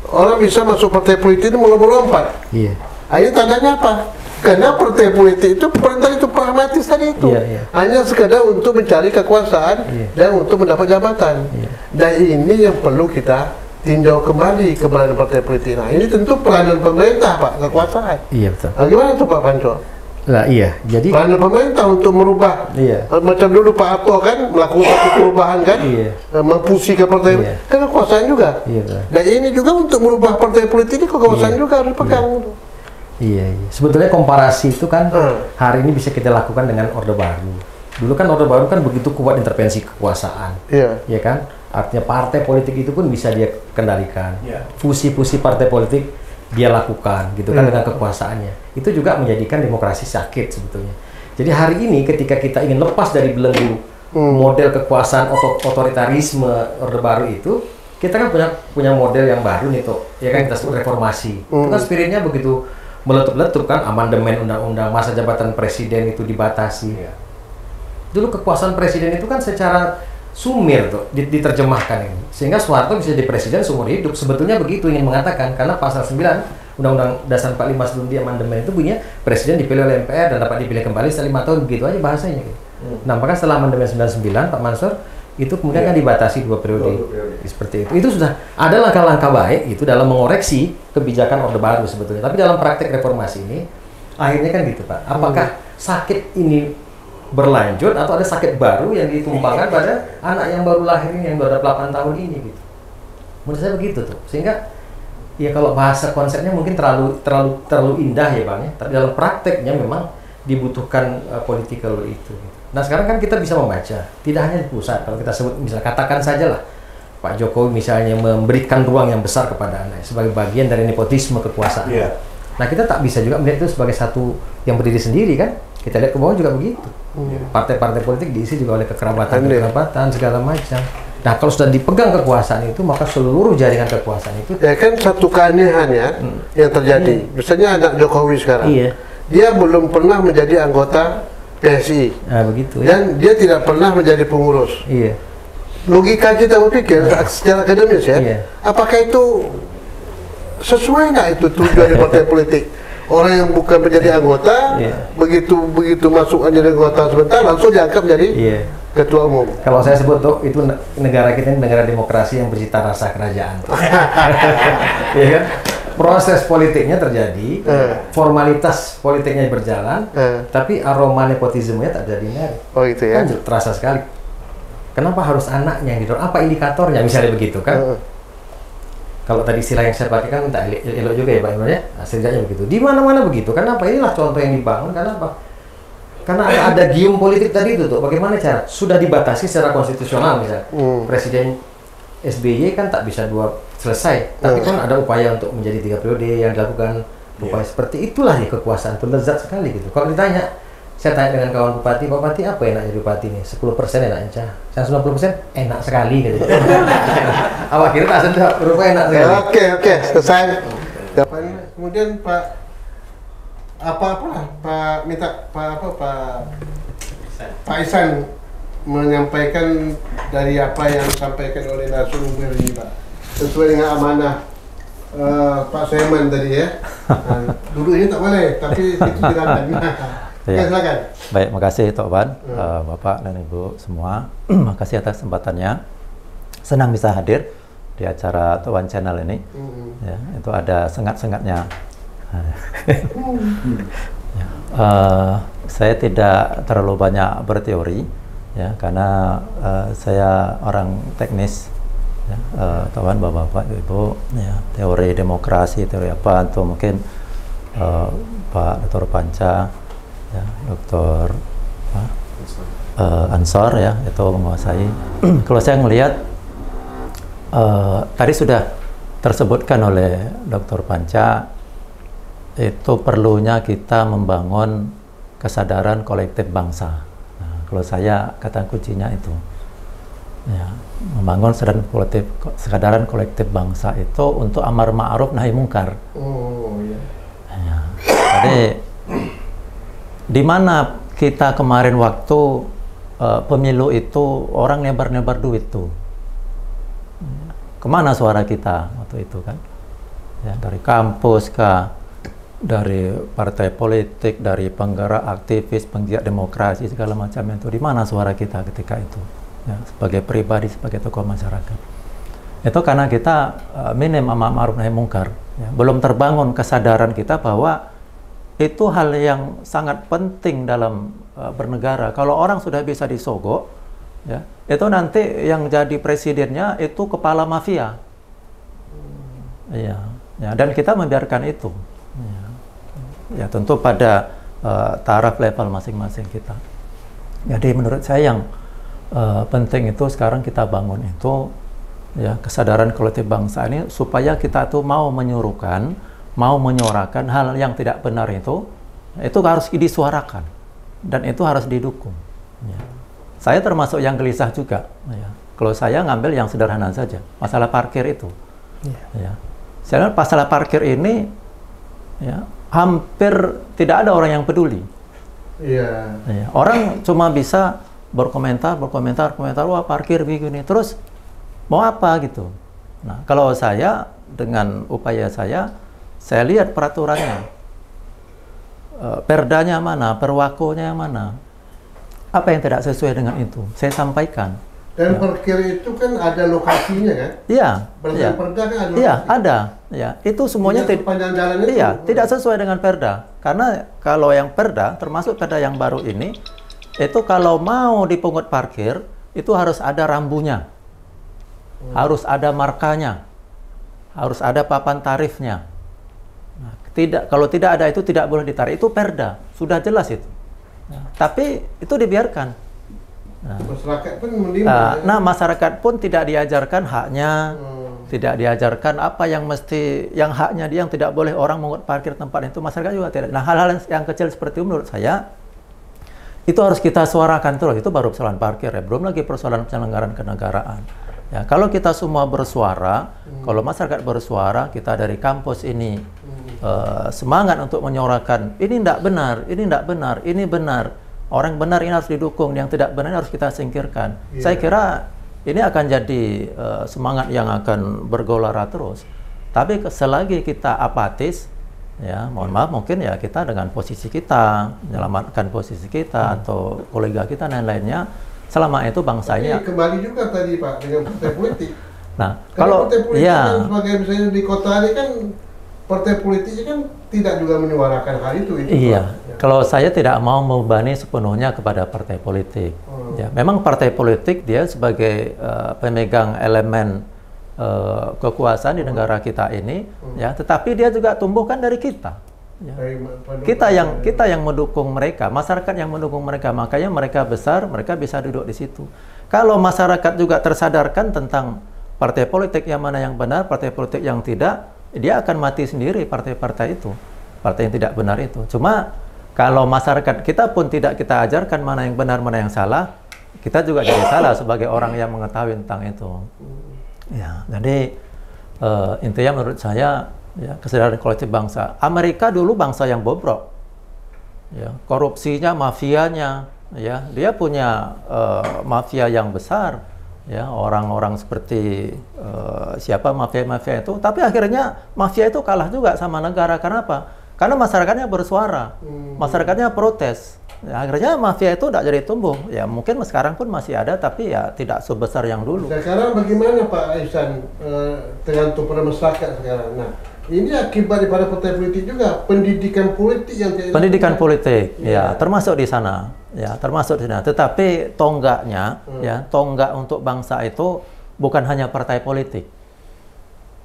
Orang bisa masuk partai politik itu melompat-lompat. Iya. Ini tandanya apa? Karena partai politik itu pemerintah itu pragmatis tadi itu. Iya, iya. Hanya sekedar untuk mencari kekuasaan Iya. dan untuk mendapat jabatan. Iya. Dan ini yang perlu kita tinjau kembali keberadaan partai politik. Nah, ini tentu peranan pemerintah Pak, kekuasaan. Iya, betul. Nah, gimana tuh Pak Panco? Lah iya. Jadi Peranan pemerintah untuk merubah. Iya. Macam dulu Pak Harto kan melakukan satu perubahan kan, Iya. memfungsikan partai, Iya. kan kekuasaan juga. Iya, betul. Dan ini juga untuk merubah partai politik ini kekuasaan Iya. juga harus dipegang. Iya, iya. Sebetulnya komparasi itu kan Hmm. hari ini bisa kita lakukan dengan Orde Baru. Dulu kan Orde Baru kan begitu kuat intervensi kekuasaan. Iya. Ya kan? Artinya partai politik itu pun bisa dia kendalikan. Iya. Fusi-fusi partai politik dia lakukan gitu kan dengan kekuasaannya. Itu juga menjadikan demokrasi sakit sebetulnya. Jadi hari ini ketika kita ingin lepas dari belenggu model kekuasaan otoritarisme Orde Baru itu, kita kan punya model yang baru nih tuh. Ya kan kita sebut reformasi. Itu kan spiritnya begitu meletup-letup kan, amandemen undang-undang, masa jabatan presiden itu dibatasi. Iya. Dulu kekuasaan presiden itu kan secara sumir tuh diterjemahkan ini, sehingga Soeharto bisa jadi presiden seumur hidup. Sebetulnya begitu ingin mengatakan, karena pasal 9 Undang-Undang Dasar 45 sebelum di amandemen itu bunyinya presiden dipilih oleh MPR dan dapat dipilih kembali setelah 5 tahun, begitu aja bahasanya gitu. Nah, maka setelah amandemen 99 Pak Mansur itu kemudian kan dibatasi 2 periode. Seperti itu. Itu sudah ada langkah-langkah baik itu dalam mengoreksi kebijakan Orde Baru sebetulnya. Tapi dalam praktek reformasi ini akhirnya kan gitu Pak. Apakah sakit ini berlanjut atau ada sakit baru yang ditumpangkan pada anak yang baru lahir ini yang baru 8 tahun ini gitu. Menurut saya begitu tuh. Sehingga ya kalau bahasa konsepnya mungkin terlalu indah ya Bang ya. Tapi dalam prakteknya memang dibutuhkan political itu. Nah, sekarang kan kita bisa membaca, tidak hanya di pusat. Kalau kita sebut misalnya katakan saja lah Pak Jokowi misalnya memberikan ruang yang besar kepada anak sebagai bagian dari nepotisme kekuasaan. Iya. Nah, kita tak bisa juga melihat itu sebagai satu yang berdiri sendiri kan. Kita lihat ke bawah juga begitu. Partai-partai politik diisi juga oleh kekerabatan segala macam. Nah, kalau sudah dipegang kekuasaan itu, maka seluruh jaringan kekuasaan itu Ya kan satu keanehan ya yang terjadi. Misalnya anak Jokowi sekarang, Iya. dia belum pernah menjadi anggota PSI begitu ya. dan dia tidak pernah menjadi pengurus. Iya. Logika kita berpikir secara akademis ya, Iya. apakah itu sesuai nggak itu tujuan dari partai politik? Orang yang bukan menjadi anggota, Iya. begitu masuk menjadi anggota sebentar langsung diangkat menjadi Iya. Ketua Umum. Kalau saya sebut tuh itu negara kita ini negara demokrasi yang bercita rasa kerajaan. Iya kan? Proses politiknya terjadi, formalitas politiknya berjalan, tapi aroma nepotismenya tak jadi. Oh itu ya. Kan terasa sekali. Kenapa harus anaknya yang didorong? Apa indikatornya misalnya begitu kan? Kalau tadi istilah yang saya pakai kan tak elok juga ya Pak Imran ya. Setidaknya begitu. Di mana-mana begitu. Kenapa? Inilah contoh yang dibangun. Kenapa? Karena ada gium politik tadi itu tuh. Bagaimana cara? Sudah dibatasi secara konstitusional misalnya. Presiden SBY kan tak bisa selesai. Tapi kan ada upaya untuk menjadi 3 periode yang dilakukan. Upaya seperti itulah ya kekuasaan. Itu lezat sekali gitu. Kalau ditanya, saya tanya dengan kawan bupati, Pak Bupati apa enaknya jadi bupati ini? 10% enaknya, yang 90% enak sekali gitu. Awak kira tak sedap, rupanya enak sekali. Oke, selesai. Kemudian Pak Pak Ihsan menyampaikan dari apa yang disampaikan oleh narasumber ini Pak, sesuai dengan amanah Pak Soeman tadi ya. Dulu ini tak boleh, tapi itu silakan. Ya. Silakan. Baik, makasih Tok Wan, Bapak dan Ibu semua. Makasih atas kesempatannya. Senang bisa hadir di acara Tok Wan Channel ini. Ya, itu ada sengat-sengatnya. Ya, saya tidak terlalu banyak berteori, ya, karena saya orang teknis. Ya, Tok Wan, Bapak, Ibu, ya, teori demokrasi, teori apa, atau mungkin Pak Dr. Panca, ya, Dr. Ansor ya, itu menguasai. Kalau saya melihat tadi sudah tersebutkan oleh Dr. Panca, itu perlunya kita membangun kesadaran kolektif bangsa. Nah, kalau saya kata kuncinya itu, ya, membangun kesadaran kolektif bangsa itu untuk amar ma'ruf nahi mungkar. Oh iya. Ya, jadi di mana kita kemarin waktu pemilu itu orang nebar-nebar duit tuh, kemana suara kita waktu itu kan? Ya, dari kampus kah, dari partai politik, dari penggerak aktivis, penggiat demokrasi segala macam itu, di mana suara kita ketika itu? Ya, sebagai pribadi, sebagai tokoh masyarakat. Itu karena kita minim amar ma'ruf nahi mungkar. Ya, belum terbangun kesadaran kita bahwa itu hal yang sangat penting dalam bernegara. Kalau orang sudah bisa disogok, ya, itu nanti yang jadi presidennya itu kepala mafia. Ya, ya, dan kita membiarkan itu. Ya, tentu pada taraf level masing-masing kita. Jadi menurut saya yang penting itu sekarang kita bangun itu, ya, kesadaran kolektif bangsa ini supaya kita tuh mau menyuruhkan, mau menyuarakan hal yang tidak benar itu harus disuarakan dan itu harus didukung. Ya. Saya termasuk yang gelisah juga. Ya. Kalau saya ngambil yang sederhana saja, masalah parkir itu. Ya. Saya masalah parkir ini, ya, hampir tidak ada orang yang peduli. Iya. Ya. Orang cuma bisa berkomentar, wah parkir begini, terus mau apa gitu. Nah, kalau saya dengan upaya saya lihat peraturannya, perdanya mana, perwakonya yang mana, apa yang tidak sesuai dengan itu, saya sampaikan. Dan ya, parkir itu kan ada lokasinya kan? Iya. Berdasarkan perda kan ada lokasi. Iya, ada. Ya, itu semuanya sepanjang jalan itu. Iya, tidak sesuai dengan perda. Karena kalau yang perda, termasuk perda yang baru ini, itu kalau mau dipungut parkir, itu harus ada rambunya. Harus ada markanya. Harus ada papan tarifnya. Nah, kalau tidak ada itu tidak boleh ditarik. Itu perda, sudah jelas itu. Nah, tapi itu dibiarkan. Nah, masyarakat pun menimbang. Nah, masyarakat pun tidak diajarkan haknya, tidak diajarkan apa yang yang haknya dia, yang tidak boleh orang mengut parkir tempat itu, masyarakat juga tidak. Nah, hal-hal yang kecil seperti itu menurut saya itu harus kita suarakan terus. Itu baru persoalan parkir ya, belum lagi persoalan penyelenggaraan kenegaraan. Ya, kalau kita semua bersuara, kalau masyarakat bersuara, kita dari kampus ini semangat untuk menyuarakan ini tidak benar, ini tidak benar, ini benar. Orang benar ini harus didukung, yang tidak benar ini harus kita singkirkan. Saya kira ini akan jadi semangat yang akan bergelora terus. Tapi selagi kita apatis, ya mohon maaf, mungkin ya kita dengan posisi kita, menyelamatkan posisi kita atau kolega kita dan lainnya, selama itu bangsanya. Tapi kembali juga tadi Pak dengan partai politik. Nah, Karena kalau partai politik ya kan sebagai misalnya di kota ini kan partai politiknya kan tidak juga menyuarakan hal itu. iya, Pak. kalau saya tidak mau membebani sepenuhnya kepada partai politik. Ya, memang partai politik dia sebagai pemegang elemen kekuasaan di negara kita ini, ya, tetapi dia juga tumbuhkan dari kita. Ya. Kita yang mendukung mereka, masyarakat yang mendukung mereka, makanya mereka besar, mereka bisa duduk di situ. Kalau masyarakat juga tersadarkan tentang partai politik yang mana yang benar, partai politik yang tidak, dia akan mati sendiri partai-partai itu, partai yang tidak benar itu. Cuma kalau masyarakat kita pun tidak kita ajarkan mana yang benar, mana yang salah, kita juga jadi salah sebagai orang yang mengetahui tentang itu. Ya, jadi intinya menurut saya, ya, kesadaran kolektif bangsa. Amerika dulu bangsa yang bobrok, ya, korupsinya, mafianya, ya, dia punya mafia yang besar, ya, orang-orang seperti siapa mafia-mafia itu. Tapi akhirnya mafia itu kalah juga sama negara. Karena apa? Karena masyarakatnya bersuara, masyarakatnya protes. Ya, akhirnya mafia itu tidak jadi tumbuh. Ya mungkin sekarang pun masih ada, tapi ya tidak sebesar yang dulu. Sekarang bagaimana Pak Ihsan tergantung pada masyarakat sekarang. Nah, ini akibat daripada partai politik juga, pendidikan politik yang tidak. Pendidikan politik, ya, termasuk di sana, ya, termasuk di sana. Tetapi tonggaknya, ya, tonggak untuk bangsa itu bukan hanya partai politik.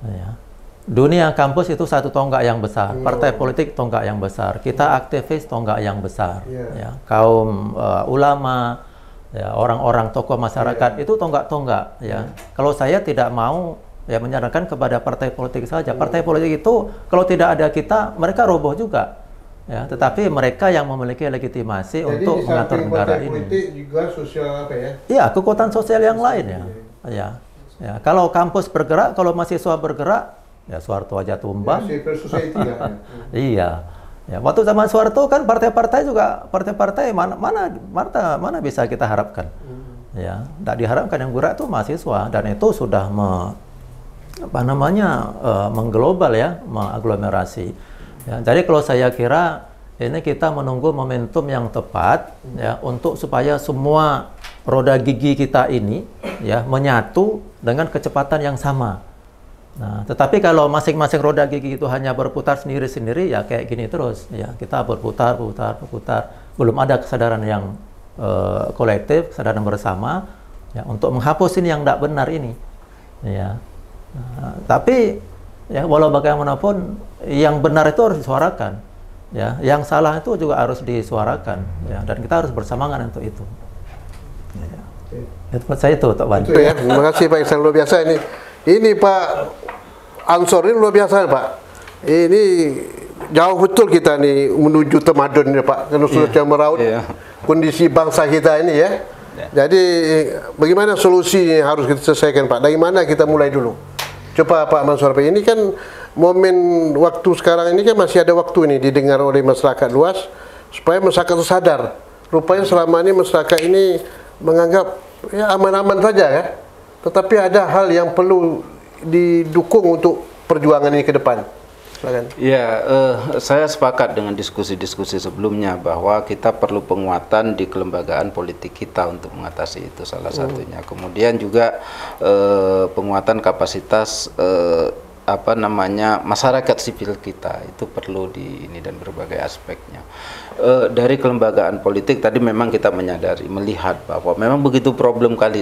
Ya. Dunia kampus itu satu tonggak yang besar, partai politik tonggak yang besar, kita aktivis tonggak yang besar, ya, kaum ulama, ya, orang-orang tokoh masyarakat itu tonggak-tonggak, ya. Kalau saya tidak mau ya menyarankan kepada partai politik saja, partai politik itu kalau tidak ada kita, mereka roboh juga, ya. Tetapi mereka yang memiliki legitimasi untuk mengatur negara ini. Politik juga sosial apa ya? Iya, kekuatan sosial yang lain, ya. Ya, ya. Kalau kampus bergerak, kalau mahasiswa bergerak, ya Soeharto aja tumbang. Iya. Ya, waktu zaman Soeharto kan partai-partai juga, partai-partai mana bisa kita harapkan. Ya, tidak diharapkan. Yang gerak itu mahasiswa, dan itu sudah mengglobal, ya, mengaglomerasi. Ya, jadi kalau saya kira ini kita menunggu momentum yang tepat, ya, untuk supaya semua roda gigi kita ini, ya, menyatu dengan kecepatan yang sama. Nah, tetapi kalau masing-masing roda gigi itu hanya berputar sendiri-sendiri, ya kayak gini terus, ya, kita berputar, belum ada kesadaran yang kolektif, kesadaran bersama, ya, untuk menghapus ini yang tidak benar ini, ya. Nah, tapi ya walau bagaimanapun yang benar itu harus disuarakan, ya, yang salah itu juga harus disuarakan, ya, dan kita harus bersamaan untuk itu. Ya. Itu menurut saya itu, Pak Wan. Itu ya, terima kasih Pak Ihsan, luar biasa ini. Ini Pak Ansor ini luar biasa Pak. Ini jauh betul kita nih menuju Tamadun ya Pak. Karena sudah meraut kondisi bangsa kita ini ya. Jadi bagaimana solusi yang harus kita selesaikan Pak? Dari mana kita mulai dulu? Coba Pak Mansur Pak, ini kan momen waktu sekarang ini kan masih ada waktu ini didengar oleh masyarakat luas supaya masyarakat sadar. Rupanya selama ini masyarakat ini menganggap ya aman-aman saja ya. Tetapi ada hal yang perlu didukung untuk perjuangan ini ke depan. Silakan. Ya, saya sepakat dengan diskusi-diskusi sebelumnya bahwa kita perlu penguatan di kelembagaan politik kita untuk mengatasi itu salah satunya. Kemudian juga penguatan kapasitas masyarakat sipil kita itu perlu ini dan berbagai aspeknya. Dari kelembagaan politik tadi memang kita menyadari, melihat bahwa memang begitu problem kali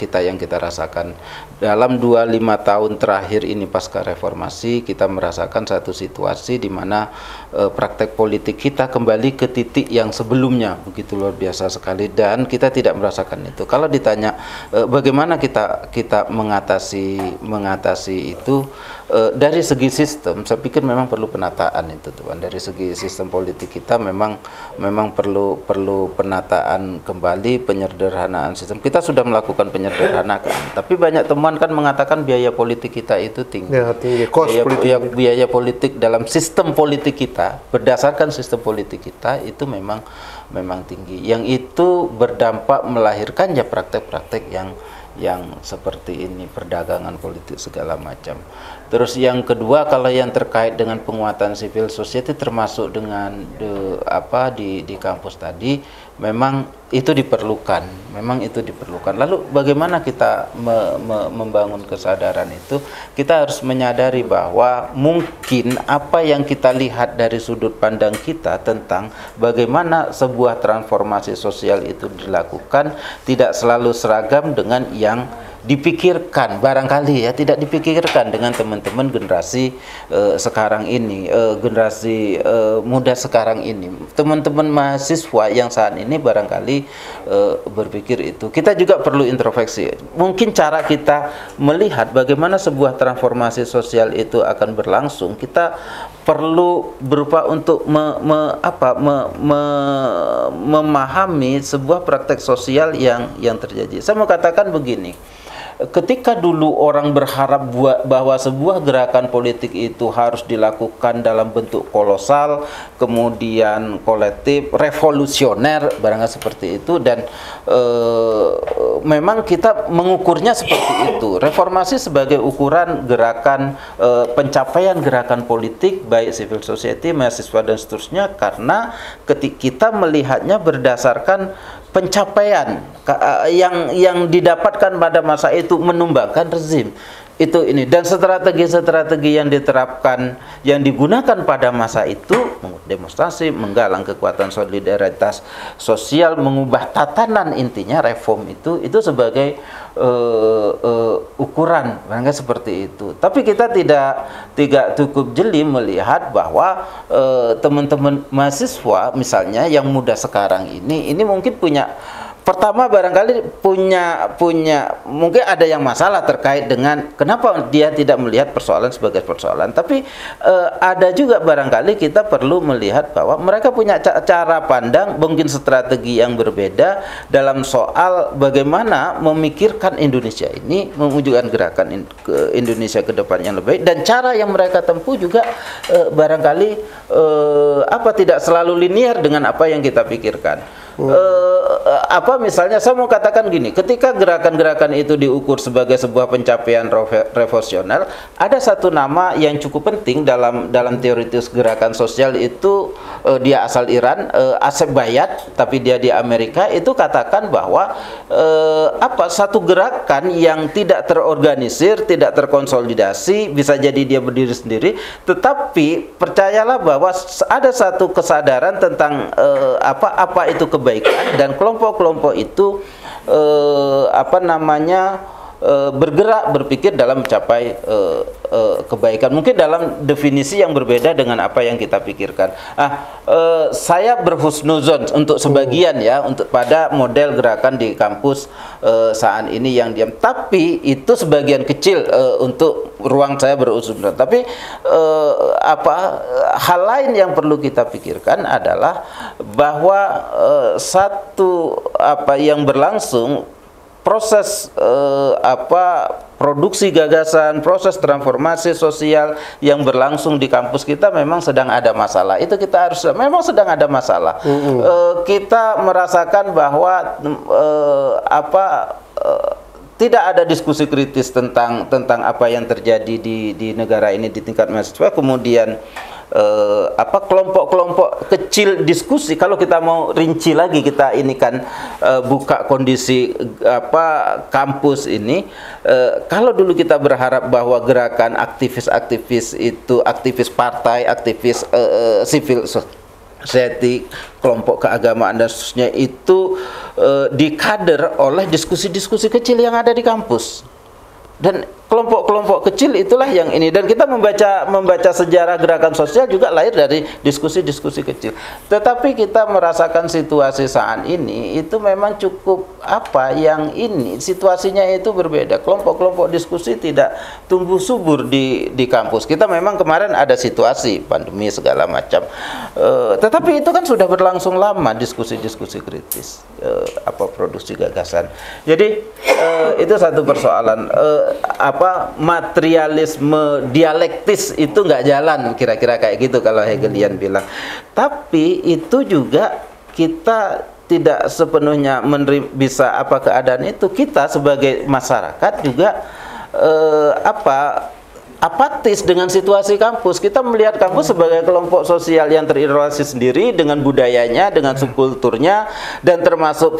kita yang kita rasakan dalam 25 tahun terakhir ini pasca reformasi. Kita merasakan satu situasi di mana praktek politik kita kembali ke titik yang sebelumnya begitu luar biasa sekali, dan kita tidak merasakan itu. Kalau ditanya bagaimana kita mengatasi itu, dari segi sistem saya pikir memang perlu penataan itu, Tuan. Dari segi sistem politik kita memang perlu penataan kembali, penyederhanaan sistem. Kita sudah melakukan penyederhanaan, tapi banyak temuan kan mengatakan biaya politik kita itu tinggi. Ya, tinggi. Biaya politik dalam sistem politik kita, berdasarkan sistem politik kita itu memang tinggi. Yang itu berdampak melahirkan ya praktek-praktek yang seperti ini, perdagangan politik segala macam. Terus yang kedua, kalau yang terkait dengan penguatan civil society termasuk dengan di kampus tadi, memang itu diperlukan, Lalu bagaimana kita membangun kesadaran itu? Kita harus menyadari bahwa mungkin apa yang kita lihat dari sudut pandang kita tentang bagaimana sebuah transformasi sosial itu dilakukan tidak selalu seragam dengan yang dipikirkan, barangkali ya, tidak dipikirkan dengan teman-teman generasi sekarang ini, generasi muda sekarang ini, teman-teman mahasiswa yang saat ini barangkali berpikir itu. Kita juga perlu introspeksi. Mungkin cara kita melihat bagaimana sebuah transformasi sosial itu akan berlangsung, kita perlu berupa untuk memahami sebuah praktek sosial yang terjadi. Saya mau katakan begini. Ketika dulu orang berharap bahwa sebuah gerakan politik itu harus dilakukan dalam bentuk kolosal, kemudian kolektif, revolusioner, barangkali seperti itu, dan memang kita mengukurnya seperti itu. Reformasi sebagai ukuran gerakan, pencapaian gerakan politik, baik civil society, mahasiswa, dan seterusnya, karena ketika kita melihatnya berdasarkan pencapaian yang didapatkan pada masa itu, menumbangkan rezim itu ini, dan strategi-strategi yang diterapkan, yang digunakan pada masa itu, demonstrasi, menggalang kekuatan solidaritas sosial, mengubah tatanan, intinya reform itu sebagai ukuran, barangkali seperti itu. Tapi kita tidak cukup jeli melihat bahwa teman-teman mahasiswa misalnya yang muda sekarang ini mungkin punya, pertama barangkali punya mungkin ada yang masalah terkait dengan kenapa dia tidak melihat persoalan sebagai persoalan. Tapi ada juga barangkali kita perlu melihat bahwa mereka punya cara pandang, mungkin strategi yang berbeda dalam soal bagaimana memikirkan Indonesia ini, mewujudkan gerakan Indonesia ke depan yang lebih baik, dan cara yang mereka tempuh juga barangkali tidak selalu linier dengan apa yang kita pikirkan. Misalnya saya mau katakan gini, ketika gerakan-gerakan itu diukur sebagai sebuah pencapaian revolusioner, ada satu nama yang cukup penting dalam teoritis gerakan sosial itu, dia asal Iran, Asef Bayat, tapi dia di Amerika, itu katakan bahwa satu gerakan yang tidak terorganisir, tidak terkonsolidasi, bisa jadi dia berdiri sendiri, tetapi percayalah bahwa ada satu kesadaran tentang apa itu kebaikan, dan kelompok-kelompok itu bergerak, berpikir dalam mencapai kebaikan, mungkin dalam definisi yang berbeda dengan apa yang kita pikirkan. Saya berhusnuzon untuk sebagian ya, untuk pada model gerakan di kampus saat ini yang diam, tapi itu sebagian kecil untuk ruang saya berhusnuzon. Tapi hal lain yang perlu kita pikirkan adalah bahwa satu yang berlangsung, proses produksi gagasan, proses transformasi sosial yang berlangsung di kampus kita memang sedang ada masalah. Itu kita harus, memang sedang ada masalah. Kita merasakan bahwa tidak ada diskusi kritis tentang apa yang terjadi di negara ini di tingkat mahasiswa. Kemudian kelompok-kelompok kecil diskusi. Kalau kita mau rinci lagi, kita ini kan buka kondisi kampus ini. Kalau dulu kita berharap bahwa gerakan aktivis-aktivis itu, aktivis partai, aktivis civil society, kelompok keagamaan dan seterusnya itu dikader oleh diskusi-diskusi kecil yang ada di kampus. Dan kelompok-kelompok kecil itulah yang ini, dan kita membaca sejarah gerakan sosial juga lahir dari diskusi-diskusi kecil. Tetapi kita merasakan situasi saat ini itu memang cukup yang ini situasinya itu berbeda. Kelompok-kelompok diskusi tidak tumbuh subur di kampus. Kita memang kemarin ada situasi pandemi segala macam. Tetapi itu kan sudah berlangsung lama diskusi-diskusi kritis, produksi gagasan. Jadi itu satu persoalan. Materialisme dialektis itu nggak jalan, kira-kira kayak gitu kalau Hegelian bilang. Tapi itu juga kita tidak sepenuhnya bisa keadaan itu. Kita sebagai masyarakat juga apatis dengan situasi kampus. Kita melihat kampus sebagai kelompok sosial yang terisolasi sendiri dengan budayanya, dengan subkulturnya, dan termasuk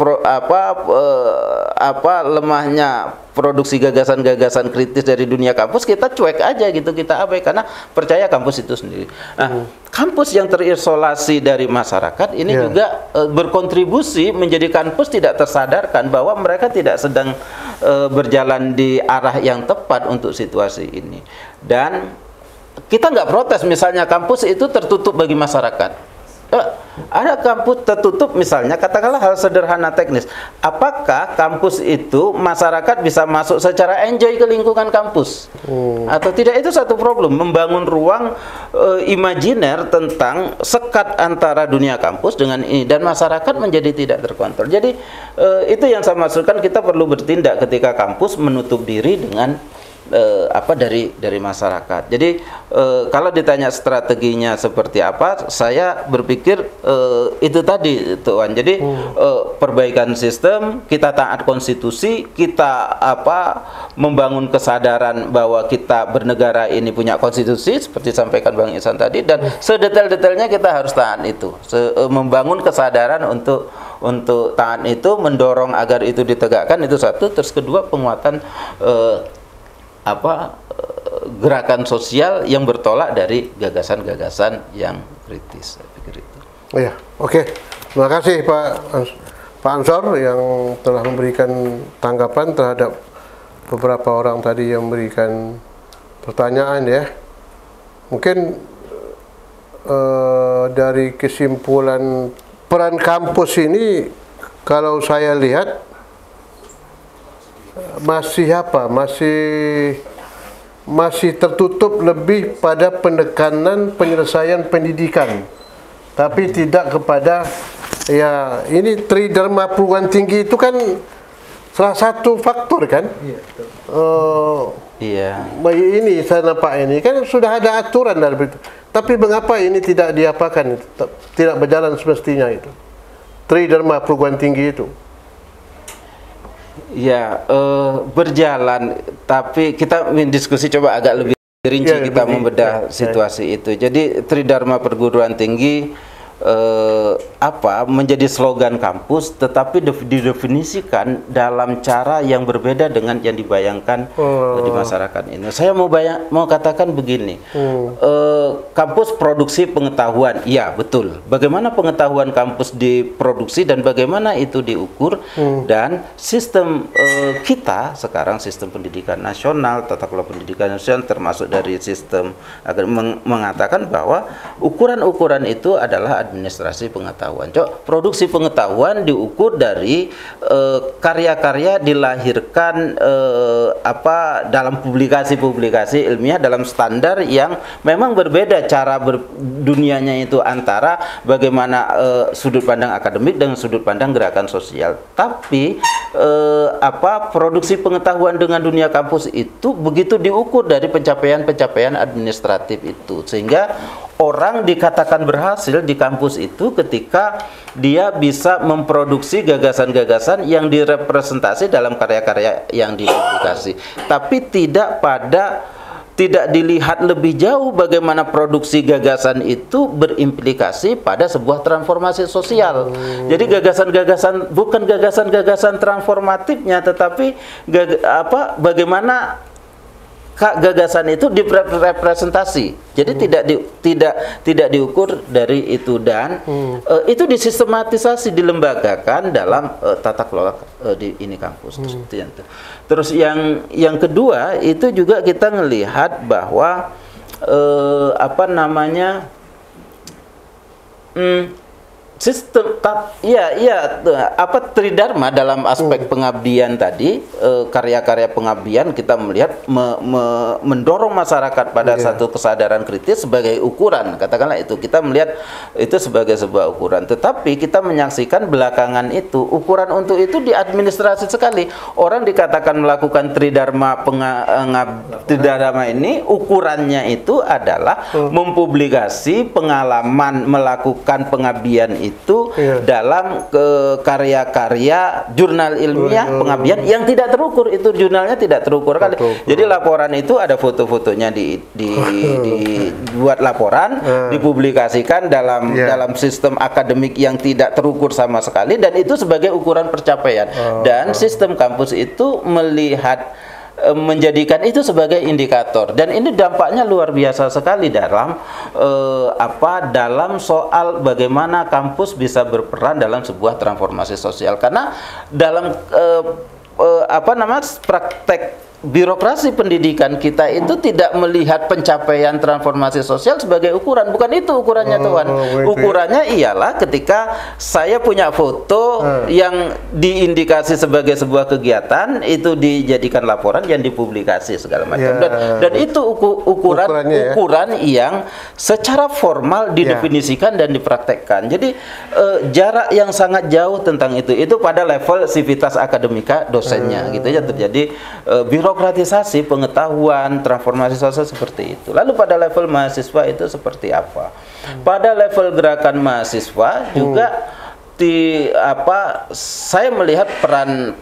lemahnya produksi gagasan-gagasan kritis dari dunia kampus. Kita cuek aja gitu, kita abaikan karena percaya kampus itu sendiri. Nah, kampus yang terisolasi dari masyarakat ini juga berkontribusi menjadi kampus tidak tersadarkan bahwa mereka tidak sedang berjalan di arah yang tepat untuk situasi ini. Dan kita nggak protes misalnya kampus itu tertutup bagi masyarakat. Ada kampus tertutup misalnya, katakanlah hal sederhana teknis. Apakah kampus itu masyarakat bisa masuk secara enjoy ke lingkungan kampus? Atau tidak? Itu satu problem. Membangun ruang imajiner tentang sekat antara dunia kampus dengan ini, dan masyarakat menjadi tidak terkontrol. Jadi itu yang saya maksudkan, kita perlu bertindak ketika kampus menutup diri dengan dari masyarakat. Jadi kalau ditanya strateginya seperti apa, saya berpikir itu tadi, Tuan. Jadi perbaikan sistem, kita taat konstitusi, kita membangun kesadaran bahwa kita bernegara ini punya konstitusi seperti sampaikan Bang Ihsan tadi, dan sedetail-detailnya kita harus taat itu. Membangun kesadaran untuk taat itu, mendorong agar itu ditegakkan, itu satu. Terus kedua, penguatan gerakan sosial yang bertolak dari gagasan-gagasan yang kritis. Saya pikir itu. Iya, oke. Terima kasih Pak Ansor yang telah memberikan tanggapan terhadap beberapa orang tadi yang memberikan pertanyaan ya. Mungkin dari kesimpulan peran kampus ini, kalau saya lihat masih tertutup lebih pada pendekanan penyelesaian pendidikan, tapi tidak kepada ini Tridharma perguruan tinggi itu kan salah satu faktor kan. Ini saya nampak ini kan sudah ada aturan dalam itu, tapi mengapa ini tidak diapakan, tidak berjalan semestinya itu Tridharma perguruan tinggi itu? Ya, berjalan, tapi kita diskusi coba agak lebih rinci, kita membedah situasi itu. Jadi Tridharma perguruan tinggi menjadi slogan kampus, tetapi didefinisikan dalam cara yang berbeda dengan yang dibayangkan di masyarakat ini. Saya mau katakan begini, kampus produksi pengetahuan, iya betul. Bagaimana pengetahuan kampus diproduksi dan bagaimana itu diukur, dan sistem kita sekarang, sistem pendidikan nasional, tata kelola pendidikan nasional, termasuk dari sistem mengatakan bahwa ukuran-ukuran itu adalah administrasi pengetahuan. Produksi pengetahuan diukur dari karya-karya dilahirkan dalam publikasi-publikasi ilmiah dalam standar yang memang berbeda cara dunianya itu antara bagaimana sudut pandang akademik dengan sudut pandang gerakan sosial. Tapi produksi pengetahuan dengan dunia kampus itu begitu diukur dari pencapaian-pencapaian administratif itu, sehingga orang dikatakan berhasil di kampus itu ketika dia bisa memproduksi gagasan-gagasan yang direpresentasi dalam karya-karya yang dipublikasi. Tapi tidak dilihat lebih jauh bagaimana produksi gagasan itu berimplikasi pada sebuah transformasi sosial. Jadi gagasan-gagasan bukan gagasan-gagasan transformatifnya, tetapi bagaimana gagasan itu direpresentasi. Jadi tidak diukur dari itu, dan itu disistematisasi, dilembagakan dalam tata kelola di ini kampus. Terus yang kedua itu juga kita melihat bahwa sistem Tridharma dalam aspek pengabdian tadi, karya-karya pengabdian kita melihat mendorong masyarakat pada satu kesadaran kritis sebagai ukuran, katakanlah itu kita melihat itu sebagai sebuah ukuran. Tetapi kita menyaksikan belakangan itu ukuran untuk itu diadministrasi sekali. Orang dikatakan melakukan Tridharma ini, ukurannya itu adalah mempublikasi pengalaman melakukan pengabdian itu itu dalam karya-karya jurnal ilmiah pengabdian yang tidak terukur, itu jurnalnya tidak terukur kali. Jadi laporan itu ada foto-fotonya dibuat laporan, dipublikasikan dalam sistem akademik yang tidak terukur sama sekali, dan itu sebagai ukuran pencapaian. Dan sistem kampus itu menjadikan itu sebagai indikator, dan ini dampaknya luar biasa sekali dalam dalam soal bagaimana kampus bisa berperan dalam sebuah transformasi sosial, karena dalam praktek birokrasi pendidikan kita itu tidak melihat pencapaian transformasi sosial sebagai ukuran. Bukan itu ukurannya, Tuan. Ukurannya ialah ketika saya punya foto yang diindikasi sebagai sebuah kegiatan, itu dijadikan laporan yang dipublikasi segala macam. Dan itu ukuran yang secara formal didefinisikan dan dipraktekkan. Jadi jarak yang sangat jauh tentang itu pada level sivitas akademika dosennya gitu ya, terjadi birokratisasi pengetahuan, transformasi sosial seperti itu. Lalu pada level mahasiswa itu seperti apa? Pada level gerakan mahasiswa juga saya melihat peran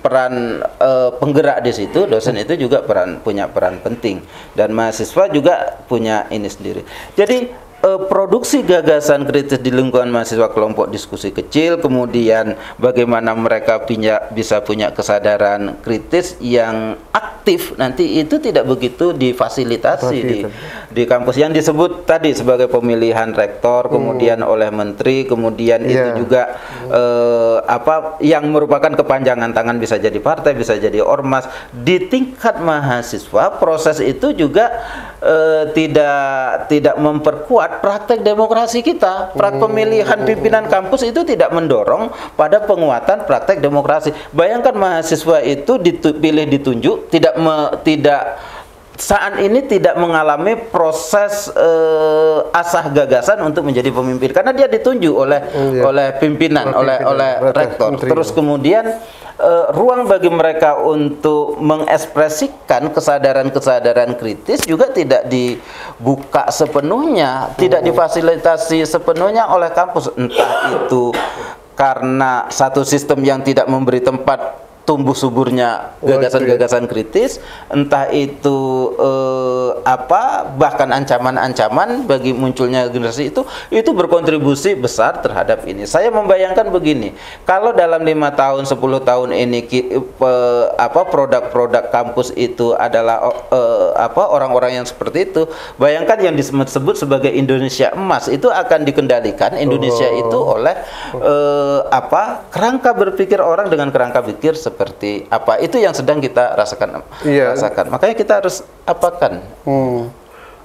penggerak di situ, dosen itu juga punya peran penting, dan mahasiswa juga punya ini sendiri. Jadi produksi gagasan kritis di lingkungan mahasiswa, kelompok diskusi kecil, kemudian bagaimana mereka bisa punya kesadaran kritis yang aktif, nanti itu tidak begitu difasilitasi di kampus yang disebut tadi sebagai pemilihan rektor, kemudian oleh menteri, kemudian itu juga yang merupakan kepanjangan tangan, bisa jadi partai, bisa jadi ormas. Di tingkat mahasiswa proses itu juga tidak memperkuat praktek demokrasi kita. Pemilihan pimpinan kampus itu tidak mendorong pada penguatan praktek demokrasi. Bayangkan mahasiswa itu dipilih ditunjuk, saat ini tidak mengalami proses asah gagasan untuk menjadi pemimpin, karena dia ditunjuk oleh pimpinan, oleh rektor. Terus kemudian ruang bagi mereka untuk mengekspresikan kesadaran-kesadaran kritis juga tidak dibuka sepenuhnya, tidak difasilitasi sepenuhnya oleh kampus. Entah itu karena satu sistem yang tidak memberi tempat tumbuh suburnya gagasan-gagasan kritis, entah itu bahkan ancaman-ancaman bagi munculnya generasi itu berkontribusi besar terhadap ini. Saya membayangkan begini, kalau dalam 5 tahun 10 tahun ini produk-produk kampus itu adalah orang-orang yang seperti itu, bayangkan yang disebut sebagai Indonesia emas itu akan dikendalikan Indonesia itu oleh kerangka berpikir orang dengan kerangka pikir seperti apa, itu yang sedang kita rasakan. Makanya kita harus apakan.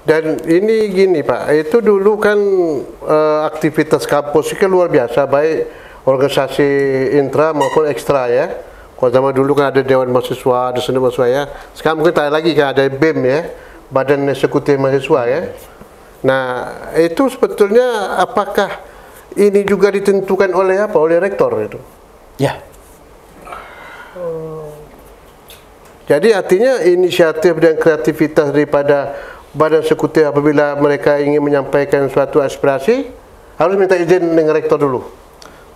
Dan ini gini Pak, itu dulu kan aktivitas kampus itu luar biasa, baik organisasi intra maupun ekstra ya. Kalau zaman dulu kan ada Dewan Mahasiswa, ada Senat Mahasiswa ya. Sekarang mungkin tak lagi kan ada BEM ya, Badan Eksekutif Mahasiswa ya. Nah itu sebetulnya apakah ini juga ditentukan oleh oleh rektor itu? Ya. Jadi artinya inisiatif dan kreativitas daripada badan eksekutif apabila mereka ingin menyampaikan suatu aspirasi harus minta izin dengan rektor dulu.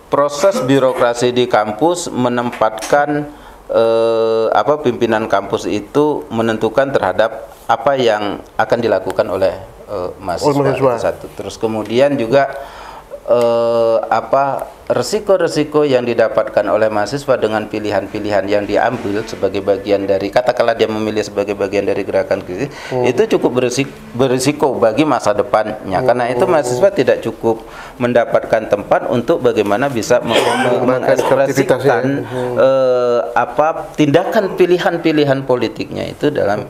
Proses birokrasi di kampus menempatkan pimpinan kampus itu menentukan terhadap apa yang akan dilakukan oleh mahasiswa. Terus kemudian juga resiko-resiko yang didapatkan oleh mahasiswa dengan pilihan-pilihan yang diambil sebagai bagian dari, katakanlah dia memilih sebagai bagian dari gerakan kritis, itu cukup berisiko bagi masa depannya. Karena itu mahasiswa tidak cukup mendapatkan tempat untuk bagaimana bisa mengekspresikan tindakan pilihan-pilihan politiknya itu dalam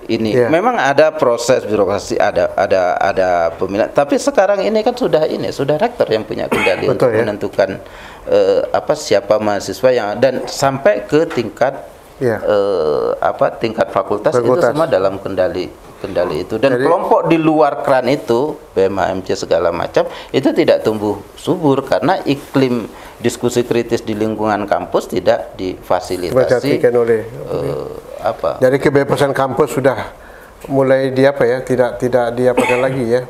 ini. Memang ada proses birokrasi, ada pemilihan, tapi sekarang ini kan sudah rektor yang punya kendali untuk menentukan siapa mahasiswa yang, dan sampai ke tingkat tingkat fakultas itu semua dalam kendali itu. Dan kelompok di luar KRAN itu, BMHMC segala macam, itu tidak tumbuh subur karena iklim diskusi kritis di lingkungan kampus tidak difasilitasi oleh Jadi kebebasan kampus sudah mulai tidak diapakan lagi ya,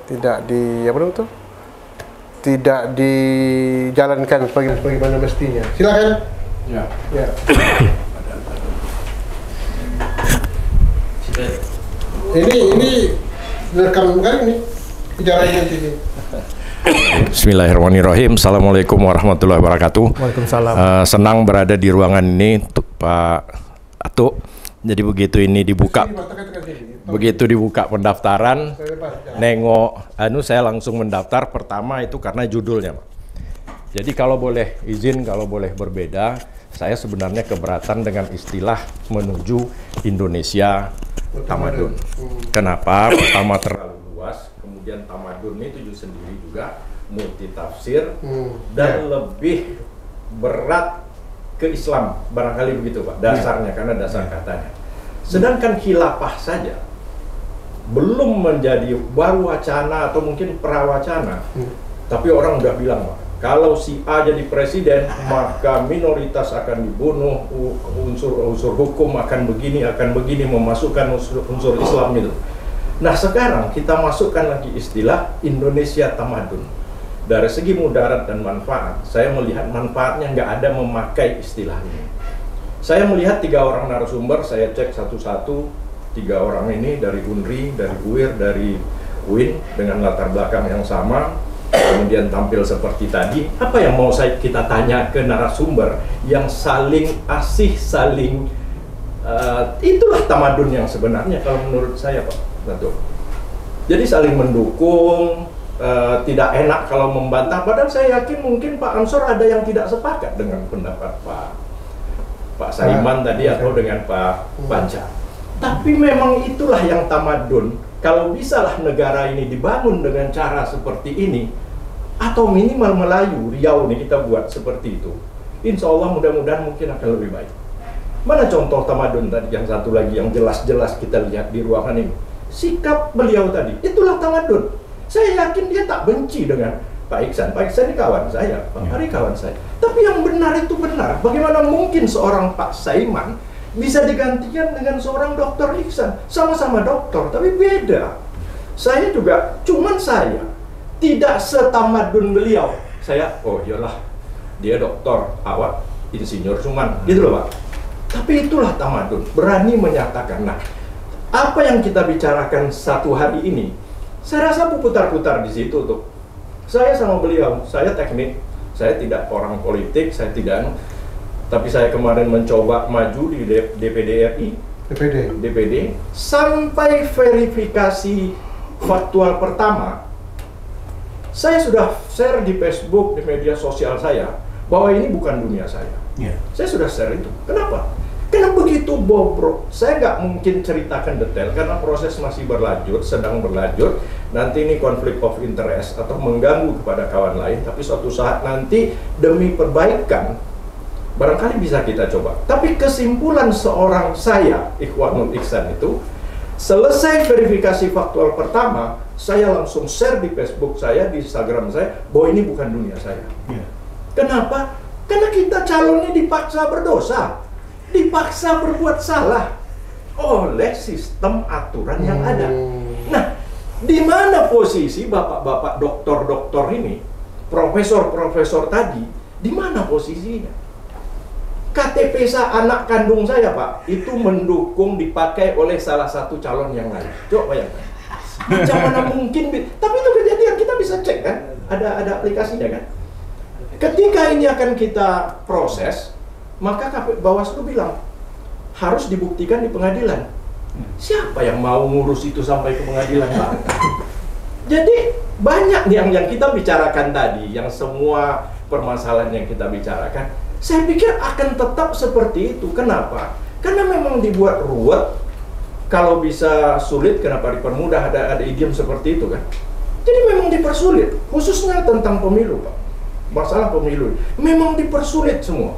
tidak dijalankan bagaimana mestinya. Silakan. Ya. Ya. ini rekam kan ini bicaranya ini. Bismillahirrahmanirrahim. Assalamualaikum warahmatullahi wabarakatuh. Waalaikumsalam. Senang berada di ruangan ini untuk Pak Atuk. Jadi begitu ini dibuka, pendaftaran, nengok, saya langsung mendaftar. Pertama itu karena judulnya, Pak. Jadi kalau boleh izin, kalau boleh berbeda, saya sebenarnya keberatan dengan istilah menuju Indonesia tamadun. Kenapa? Pertama terlalu luas, kemudian tamadun itu sendiri juga multitafsir dan lebih berat ke Islam, barangkali begitu Pak, dasarnya, karena dasar katanya. Sedangkan khilafah saja belum menjadi baru wacana atau mungkin prawacana, tapi orang udah bilang Pak, kalau si A jadi presiden maka minoritas akan dibunuh, unsur hukum akan begini, memasukkan unsur Islam itu. Nah sekarang kita masukkan lagi istilah Indonesia tamadun. Dari segi mudarat dan manfaat, saya melihat manfaatnya nggak ada memakai istilah ini. Saya melihat 3 orang narasumber, saya cek satu-satu, 3 orang ini dari UNRI, dari UIR, dari UIN dengan latar belakang yang sama, kemudian tampil seperti tadi. Apa yang mau kita tanya ke narasumber yang saling asih, saling itulah tamadun yang sebenarnya kalau menurut saya Pak Datuk. Jadi saling mendukung. Tidak enak kalau membantah, padahal saya yakin mungkin Pak Ansor ada yang tidak sepakat dengan pendapat Pak Saiman tadi atau dengan Pak Panca. Tapi memang itulah yang tamadun. Kalau bisalah negara ini dibangun dengan cara seperti ini, atau minimal Melayu, Riau nih kita buat seperti itu, insya Allah mudah-mudahan mungkin akan lebih baik. Mana contoh tamadun tadi yang satu lagi yang jelas-jelas kita lihat di ruangan ini? Sikap beliau tadi, itulah tamadun. Saya yakin dia tak benci dengan Pak Iksan. Pak Iksan ini kawan saya, Pak Hari kawan saya. Tapi yang benar itu benar. Bagaimana mungkin seorang Pak Saiman bisa digantikan dengan seorang Dr. Iksan? Sama-sama doktor, tapi beda. Saya juga, cuman saya tidak setamadun beliau. Saya, oh iyalah, dia doktor, awak insinyur cuman, gitu loh Pak. Tapi itulah tamadun, berani menyatakan. Nah, apa yang kita bicarakan satu hari ini, saya rasa putar-putar di situ tuh. Saya sama beliau, saya teknik, saya tidak orang politik, saya tidak, tapi saya kemarin mencoba maju di DPD RI, DPD, sampai verifikasi faktual pertama, saya sudah share di Facebook, di media sosial saya, bahwa ini bukan dunia saya. Saya sudah share itu. Kenapa? Karena begitu bobrok, saya nggak mungkin ceritakan detail karena proses masih berlanjut, sedang berlanjut. Nanti ini konflik of interest atau mengganggu kepada kawan lain, tapi suatu saat nanti demi perbaikan, barangkali bisa kita coba. Tapi kesimpulan seorang saya, Ikhwanul Ihsan itu, selesai verifikasi faktual pertama, saya langsung share di Facebook saya, di Instagram saya, bahwa ini bukan dunia saya. Kenapa? Karena kita calonnya dipaksa berdosa, dipaksa berbuat salah oleh sistem aturan yang ada. Nah, di mana posisi bapak-bapak doktor-doktor ini, profesor-profesor tadi, di mana posisinya? KTP anak kandung saya Pak, itu mendukung dipakai oleh salah satu calon yang lain. Coba bayangkan. Macam mana mungkin? Tapi itu kejadian, kita bisa cek kan? Ada aplikasinya kan? Ketika ini akan kita proses, maka Bawaslu bilang harus dibuktikan di pengadilan. Siapa yang mau ngurus itu sampai ke pengadilan Pak? Jadi banyak yang kita bicarakan tadi, yang semua permasalahan yang kita bicarakan, saya pikir akan tetap seperti itu. Kenapa? Karena memang dibuat ruwet. Kalau bisa sulit, kenapa dipermudah? Ada idiom seperti itu kan? Jadi memang dipersulit, khususnya tentang pemilu Pak. Masalah pemilu memang dipersulit semua.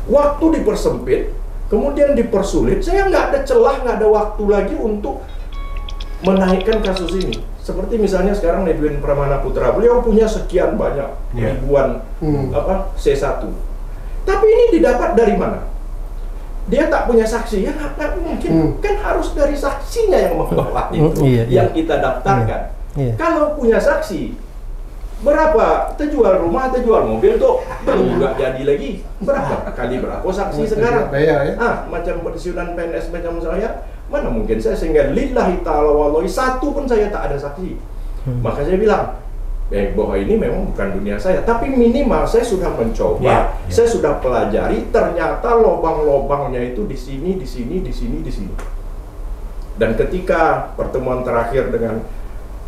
Waktu dipersempit, kemudian dipersulit. Saya nggak ada celah, nggak ada waktu lagi untuk menaikkan kasus ini. Seperti misalnya sekarang Edwin Pramana Putra, beliau punya sekian banyak ribuan C1. Tapi ini didapat dari mana? Dia tak punya saksi, ya nggak mungkin. Kan harus dari saksinya yang membawa itu, yang kita daftarkan. Kalau punya saksi, Berapa? Kita jual rumah, kita jual mobil tuh belum juga jadi lagi. Berapa kali berapa saksi sekarang? Bayar, ya? Macam pensiunan PNS macam saya, mana mungkin saya sehingga lillahi ta'ala wallahi satu pun saya tak ada saksi. Maka saya bilang, bahwa ini memang bukan dunia saya, tapi minimal saya sudah mencoba, saya sudah pelajari, ternyata lobang-lobangnya itu di sini, di sini, di sini, di sini. Dan ketika pertemuan terakhir dengan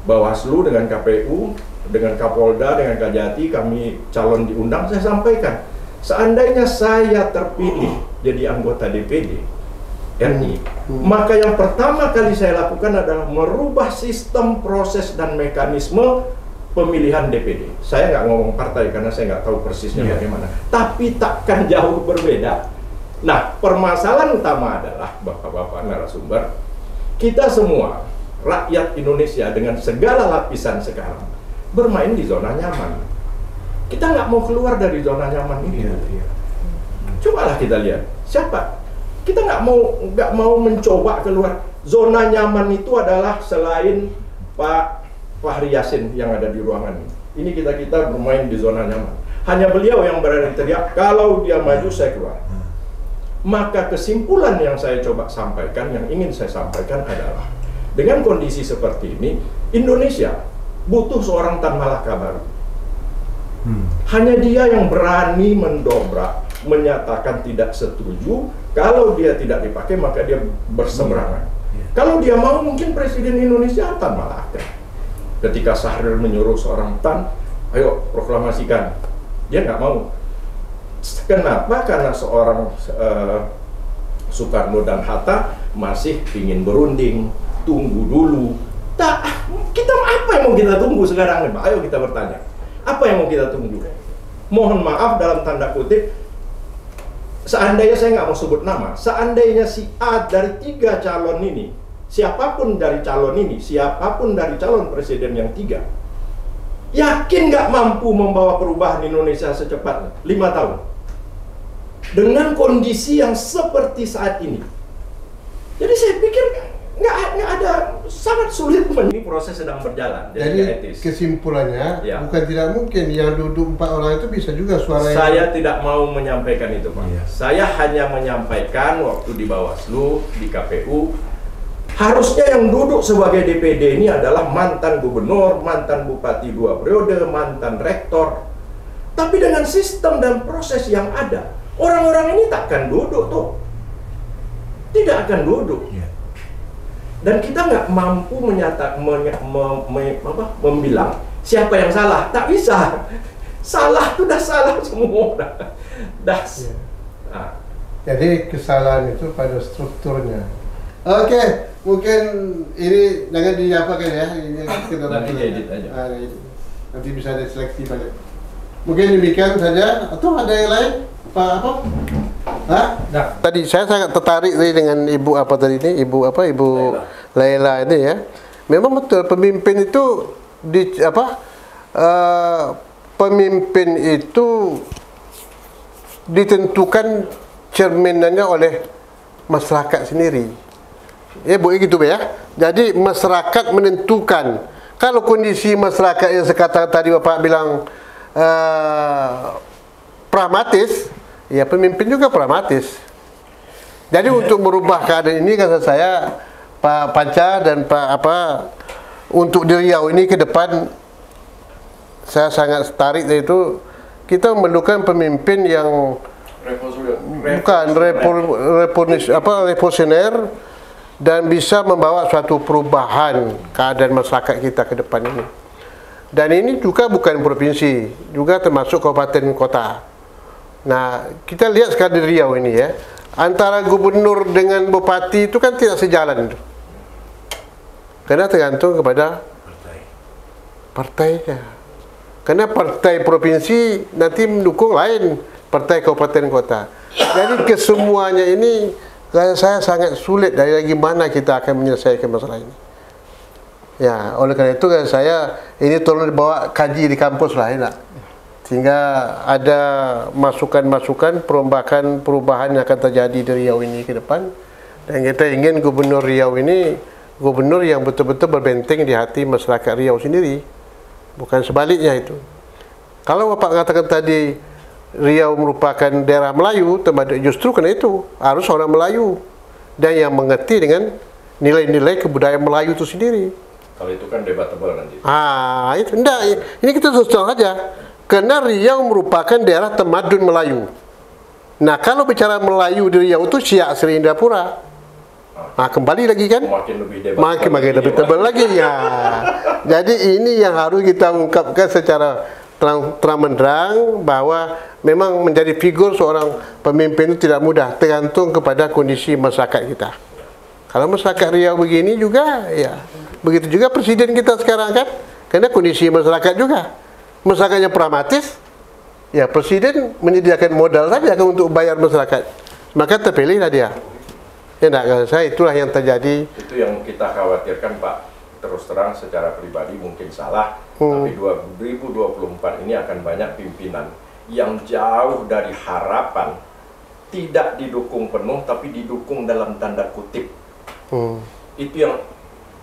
Bawaslu, dengan KPU, dengan Kapolda, dengan Kajati, kami calon diundang, saya sampaikan, seandainya saya terpilih jadi anggota DPD RI, maka yang pertama kali saya lakukan adalah merubah sistem, proses, dan mekanisme pemilihan DPD. Saya nggak ngomong partai karena saya nggak tahu persisnya bagaimana, tapi takkan jauh berbeda. Nah, permasalahan utama adalah bapak-bapak narasumber, kita semua rakyat Indonesia dengan segala lapisan sekarang bermain di zona nyaman. Kita nggak mau keluar dari zona nyaman ini. Cobalah kita lihat siapa. Kita nggak mau mencoba keluar. Zona nyaman itu adalah selain Pak Fahri Yasin yang ada di ruangan ini. Kita bermain di zona nyaman. Hanya beliau yang berani teriak, kalau dia maju saya keluar. Maka kesimpulan yang saya coba sampaikan, yang ingin saya sampaikan adalah, dengan kondisi seperti ini, Indonesia butuh seorang Tan Malaka baru. Hanya dia yang berani mendobrak, menyatakan tidak setuju. Kalau dia tidak dipakai, maka dia berseberangan. Kalau dia mau, mungkin Presiden Indonesia Tan Malaka. Ketika Syahrir menyuruh seorang Tan, ayo proklamasikan, dia nggak mau. Kenapa? Karena seorang Soekarno dan Hatta masih ingin berunding, tunggu dulu. Kita apa yang mau kita tunggu sekarang nih, Pak? Ayo kita bertanya. Apa yang mau kita tunggu? Mohon maaf dalam tanda kutip, seandainya saya nggak mau sebut nama, seandainya si A dari 3 calon ini, siapapun dari calon ini, siapapun dari calon presiden yang 3, yakin nggak mampu membawa perubahan Indonesia secepatnya 5 tahun dengan kondisi yang seperti saat ini. Jadi saya pikir nggak ada, sangat sulit. Ini proses sedang berjalan. Jadi etis. Kesimpulannya Ya. bukan tidak mungkin yang duduk 4 orang itu bisa juga suara yang... Saya tidak mau menyampaikan itu, Pak. Saya hanya menyampaikan waktu di Bawaslu, di KPU, harusnya yang duduk sebagai DPD ini adalah mantan gubernur, mantan bupati 2 periode, mantan rektor. Tapi dengan sistem dan proses yang ada, orang-orang ini takkan duduk tuh. Tidak akan duduk. Dan kita nggak mampu membilang siapa yang salah. Tak bisa. Salah itu dah salah semua. Jadi kesalahan itu pada strukturnya. Oke, mungkin ini jangan diapakan ya. Ini Nanti diedit aja. Nanti bisa diseleksi balik. Mungkin demikian saja. Atau ada yang lain? Apa? Hah? Nah. Tadi saya sangat tertarik tadi dengan Ibu apa tadi ini? Ibu Laila ini ya. Memang betul pemimpin itu pemimpin itu ditentukan cerminannya oleh masyarakat sendiri. Ya, Bu, gitu ya. Jadi masyarakat menentukan. Kalau kondisi masyarakat yang sekarang tadi Bapak bilang pragmatis, ya pemimpin juga pragmatis. Jadi untuk merubah keadaan ini kata saya Pak Panca dan untuk di Riau ini ke depan saya sangat tertarik, yaitu kita memerlukan pemimpin yang revolusioner dan bisa membawa suatu perubahan keadaan masyarakat kita ke depan ini. Dan ini juga bukan provinsi, juga termasuk kabupaten kota. Nah, kita lihat sekarang di Riau ini ya, antara gubernur dengan bupati itu kan tidak sejalan itu. Karena tergantung kepada partainya. Karena partai provinsi nanti mendukung lain, partai kabupaten kota. Jadi kesemuanya ini saya sangat sulit dari mana kita akan menyelesaikan masalah ini. Ya, oleh karena itu saya ini tolong dibawa kaji di kampus lah, ya, sehingga ada masukan-masukan perombakan perubahan yang akan terjadi di Riau ini ke depan. Dan kita ingin gubernur Riau ini gubernur yang betul-betul berbenteng di hati masyarakat Riau sendiri. bukan sebaliknya itu. Kalau Bapak katakan tadi Riau merupakan daerah Melayu, justru karena itu harus orang Melayu dan yang mengerti dengan nilai-nilai kebudayaan Melayu itu sendiri. Kalau itu kan debatable nanti. Itu enggak. Ini kita terus terang saja. Karena Riau merupakan daerah tamadun Melayu. Nah, kalau bicara Melayu di Riau itu Siak Sri Indrapura. Nah, kembali lagi kan? Makin lebih debat. Makin lebih tebal lagi ya. Jadi ini yang harus kita ungkapkan secara terang menerang bahwa memang menjadi figur seorang pemimpin itu tidak mudah, tergantung kepada kondisi masyarakat kita. Kalau masyarakat Riau begini juga, ya begitu juga presiden kita sekarang kan, karena kondisi masyarakat juga. Masyarakatnya pragmatis, ya presiden menyediakan modal saja untuk bayar masyarakat, maka terpilihlah dia. Ya enggak, saya itulah yang terjadi. Itu yang kita khawatirkan Pak. Terus terang secara pribadi mungkin salah, tapi 2024 ini akan banyak pimpinan yang jauh dari harapan, tidak didukung penuh tapi didukung dalam tanda kutip. Itu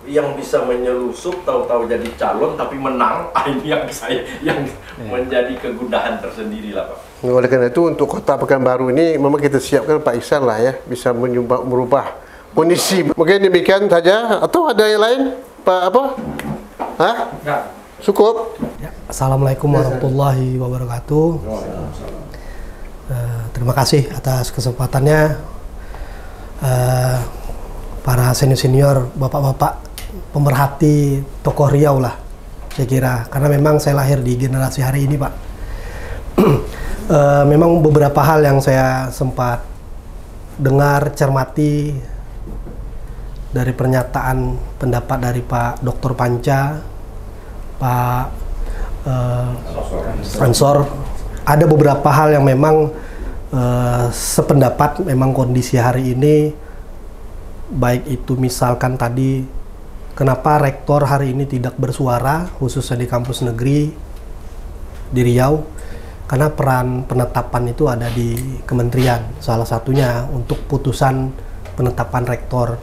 yang bisa menyelusup, tahu-tahu jadi calon tapi menang. Ini yang menjadi kegundahan tersendiri lah Pak. Oleh karena itu untuk Kota Pekanbaru ini memang kita siapkan Pak Ihsan lah ya, bisa merubah kondisi. Mungkin demikian saja, atau ada yang lain Pak apa? Hah? Cukup? Ya, Assalamualaikum warahmatullahi wabarakatuh. Terima kasih atas kesempatannya para senior-senior, bapak-bapak pemerhati tokoh Riau lah, saya kira. Karena memang saya lahir di generasi hari ini, Pak. Memang beberapa hal yang saya sempat dengar, cermati dari pernyataan pendapat dari Pak Dr. Panca, Pak Ansor, ada beberapa hal yang memang sependapat. Memang kondisi hari ini, baik itu misalkan tadi kenapa rektor hari ini tidak bersuara, khususnya di kampus negeri di Riau, karena peran penetapan itu ada di kementerian, salah satunya untuk putusan penetapan rektor.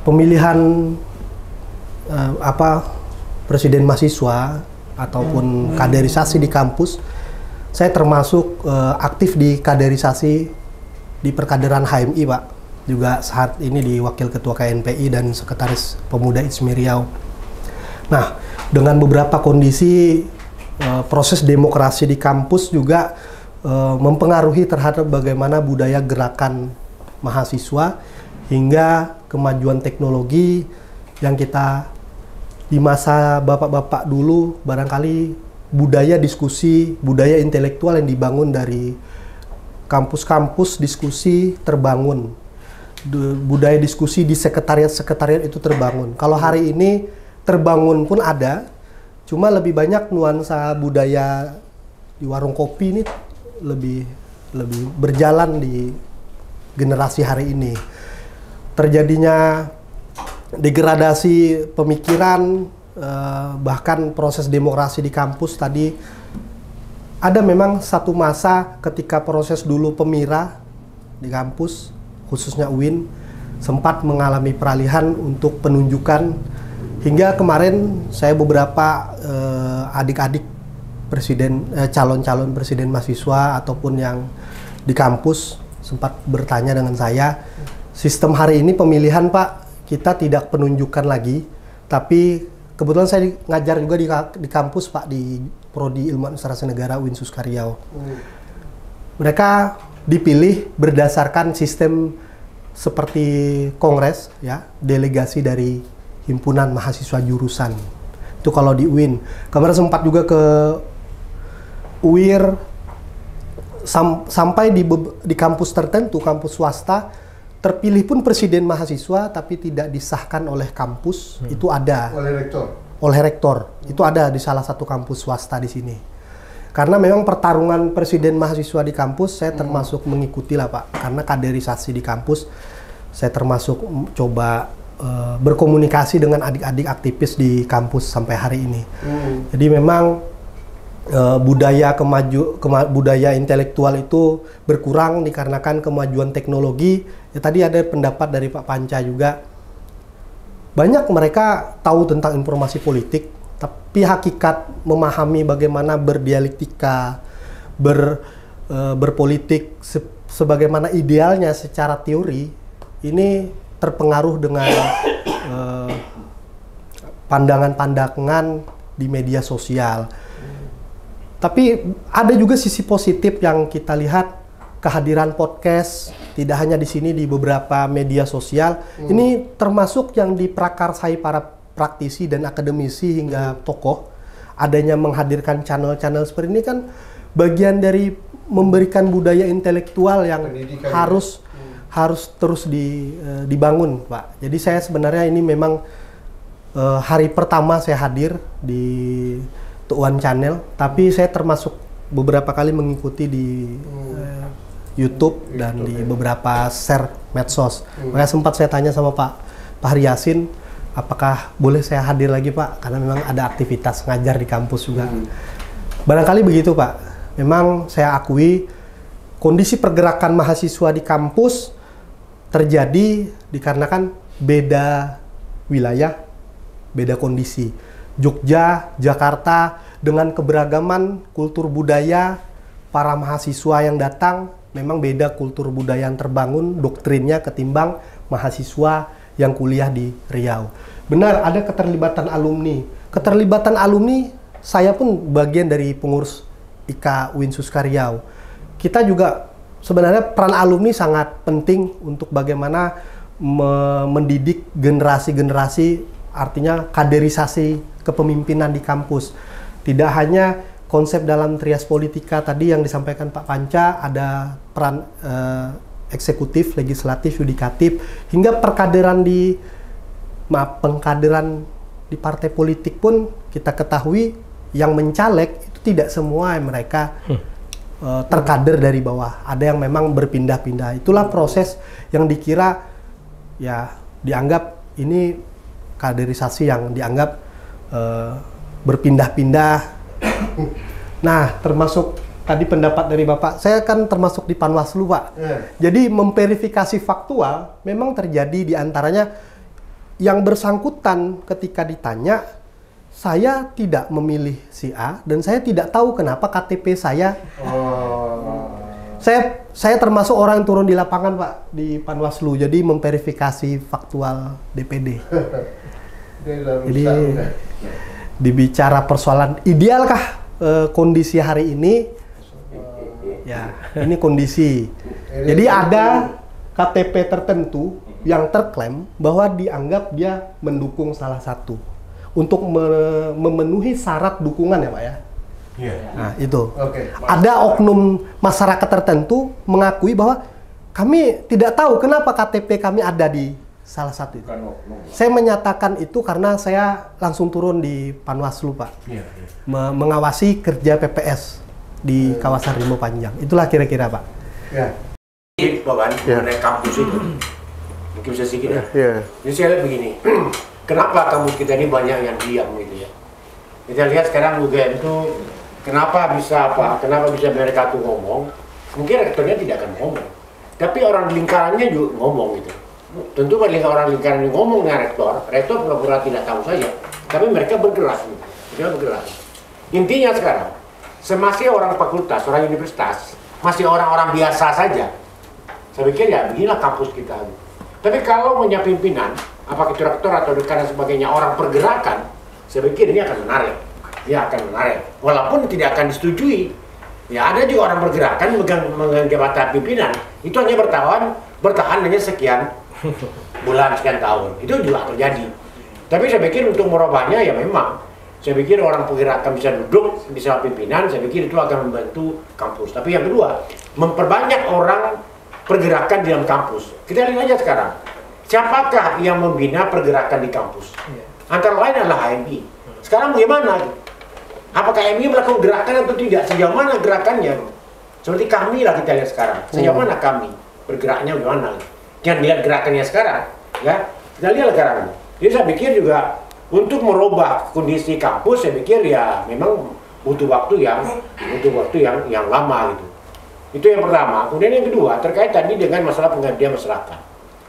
Pemilihan presiden mahasiswa ataupun kaderisasi di kampus, saya termasuk aktif di kaderisasi di perkaderan HMI, Pak. Juga saat ini di Wakil Ketua KNPI dan Sekretaris Pemuda ISMI Riau. Nah, dengan beberapa kondisi proses demokrasi di kampus juga mempengaruhi terhadap bagaimana budaya gerakan mahasiswa hingga kemajuan teknologi yang kita di masa bapak-bapak dulu barangkali budaya diskusi, budaya intelektual yang dibangun dari kampus-kampus diskusi terbangun. Budaya diskusi di sekretariat-sekretariat itu terbangun. Kalau hari ini terbangun pun ada, cuma lebih banyak nuansa budaya di warung kopi ini lebih berjalan di generasi hari ini. Terjadinya degradasi pemikiran, bahkan proses demokrasi di kampus tadi. Ada memang satu masa ketika proses dulu pemira di kampus, khususnya UIN, sempat mengalami peralihan untuk penunjukan. Hingga kemarin saya beberapa adik-adik presiden, calon-calon presiden mahasiswa ataupun yang di kampus sempat bertanya dengan saya, sistem hari ini pemilihan Pak, kita tidak penunjukan lagi, tapi kebetulan saya ngajar juga di kampus Pak, di Prodi Ilmu Administrasi Negara UIN Suskaryau. Mereka dipilih berdasarkan sistem seperti kongres, ya, delegasi dari himpunan mahasiswa jurusan. Itu kalau di UIN. Kemarin sempat juga ke UIR, sampai di kampus tertentu, kampus swasta, terpilih pun presiden mahasiswa tapi tidak disahkan oleh kampus. Itu ada oleh rektor itu ada di salah satu kampus swasta di sini. Karena memang pertarungan presiden mahasiswa di kampus saya termasuk mengikuti lah Pak, karena kaderisasi di kampus saya termasuk coba berkomunikasi dengan adik-adik aktivis di kampus sampai hari ini. Jadi memang budaya intelektual itu berkurang dikarenakan kemajuan teknologi. Ya, tadi ada pendapat dari Pak Panca juga, banyak mereka tahu tentang informasi politik, Tapi hakikat memahami bagaimana berdialektika, berpolitik sebagaimana idealnya secara teori, ini terpengaruh dengan pandangan-pandangan di media sosial. Tapi ada juga sisi positif yang kita lihat, kehadiran podcast tidak hanya di sini, di beberapa media sosial. Ini termasuk yang diprakarsai para praktisi dan akademisi hingga tokoh. Adanya menghadirkan channel-channel seperti ini kan bagian dari memberikan budaya intelektual yang harus terus dibangun, Pak. Jadi saya sebenarnya ini memang hari pertama saya hadir di Tuan Channel, tapi saya termasuk beberapa kali mengikuti di YouTube dan di beberapa share medsos. Makanya sempat saya tanya sama Pak Fahri Yasin, apakah boleh saya hadir lagi, Pak? Karena memang ada aktivitas ngajar di kampus juga. Barangkali begitu, Pak. Memang saya akui kondisi pergerakan mahasiswa di kampus terjadi dikarenakan beda wilayah, beda kondisi. Jogja, Jakarta, dengan keberagaman kultur budaya para mahasiswa yang datang, memang beda kultur budaya yang terbangun, doktrinnya ketimbang mahasiswa yang kuliah di Riau. Benar, ada keterlibatan alumni. Keterlibatan alumni, saya pun bagian dari pengurus IKA UIN Suska Riau. Kita juga sebenarnya peran alumni sangat penting untuk bagaimana mendidik generasi-generasi, artinya kaderisasi kepemimpinan di kampus. Tidak hanya konsep dalam trias politika tadi yang disampaikan Pak Panca, ada peran eksekutif, legislatif, yudikatif, hingga pengkaderan di partai politik pun kita ketahui yang mencaleg itu tidak semua mereka terkader dari bawah. Ada yang memang berpindah-pindah. Itulah proses yang dikira ya dianggap ini kaderisasi yang dianggap berpindah-pindah. Nah, termasuk tadi pendapat dari Bapak, saya kan termasuk di Panwaslu, Pak. Jadi memverifikasi faktual memang terjadi di antaranya yang bersangkutan ketika ditanya, saya tidak memilih si A dan saya tidak tahu kenapa KTP saya. Saya termasuk orang yang turun di lapangan, Pak, di Panwaslu. Jadi memverifikasi faktual DPD. Jadi dibicara persoalan idealkah kondisi hari ini? Ya, ini kondisi. Jadi ada KTP tertentu yang terklaim bahwa dianggap dia mendukung salah satu untuk memenuhi syarat dukungan, ya Pak ya. Nah itu. Ada oknum masyarakat tertentu mengakui bahwa kami tidak tahu kenapa KTP kami ada di salah satu itu. Saya menyatakan itu karena saya langsung turun di Panwaslu, Pak. Mengawasi kerja PPS di kawasan Rimau Panjang. Itulah kira-kira, Pak. Mengenai kampus itu. Mungkin bisa sedikit ya. Jadi saya lihat begini. Kenapa kampus kita ini banyak yang diam gitu ya. Kita lihat sekarang UGM itu kenapa bisa mereka tuh ngomong. Mungkin rektornya tidak akan ngomong. Tapi orang lingkarannya juga ngomong gitu. Tentu ketika orang lingkaran ini ngomong dengan rektor pura-pura tidak tahu saja, tapi mereka bergerak. Intinya sekarang, semasih orang fakultas, orang universitas, masih orang-orang biasa saja. Saya pikir ya beginilah kampus kita. Tapi kalau punya pimpinan, apakah itu rektor atau dekan dan sebagainya, orang pergerakan, saya pikir ini akan menarik. Dia akan menarik, walaupun tidak akan disetujui. Ya ada juga orang pergerakan megang jabatan pimpinan, itu hanya bertahan hanya sekian bulan, sekian tahun, itu juga terjadi. Tapi saya pikir untuk merubahnya ya memang, saya pikir orang pergerakan bisa duduk, bisa pimpinan, saya pikir itu akan membantu kampus. Tapi yang kedua, memperbanyak orang pergerakan di dalam kampus. Kita lihat aja sekarang, siapakah yang membina pergerakan di kampus? Antara lain adalah HMI. Sekarang bagaimana? Apakah HMI melakukan gerakan atau tidak? Sejauh mana gerakannya? Seperti kami lah kita lihat sekarang, sejauh mana kami bergeraknya bagaimana? Yang dilihat gerakannya sekarang, ya kita lihat sekarang. Jadi saya pikir juga untuk merubah kondisi kampus, saya pikir ya memang butuh waktu yang lama gitu. Itu yang pertama. Kemudian yang kedua terkait tadi dengan masalah pengabdian masyarakat.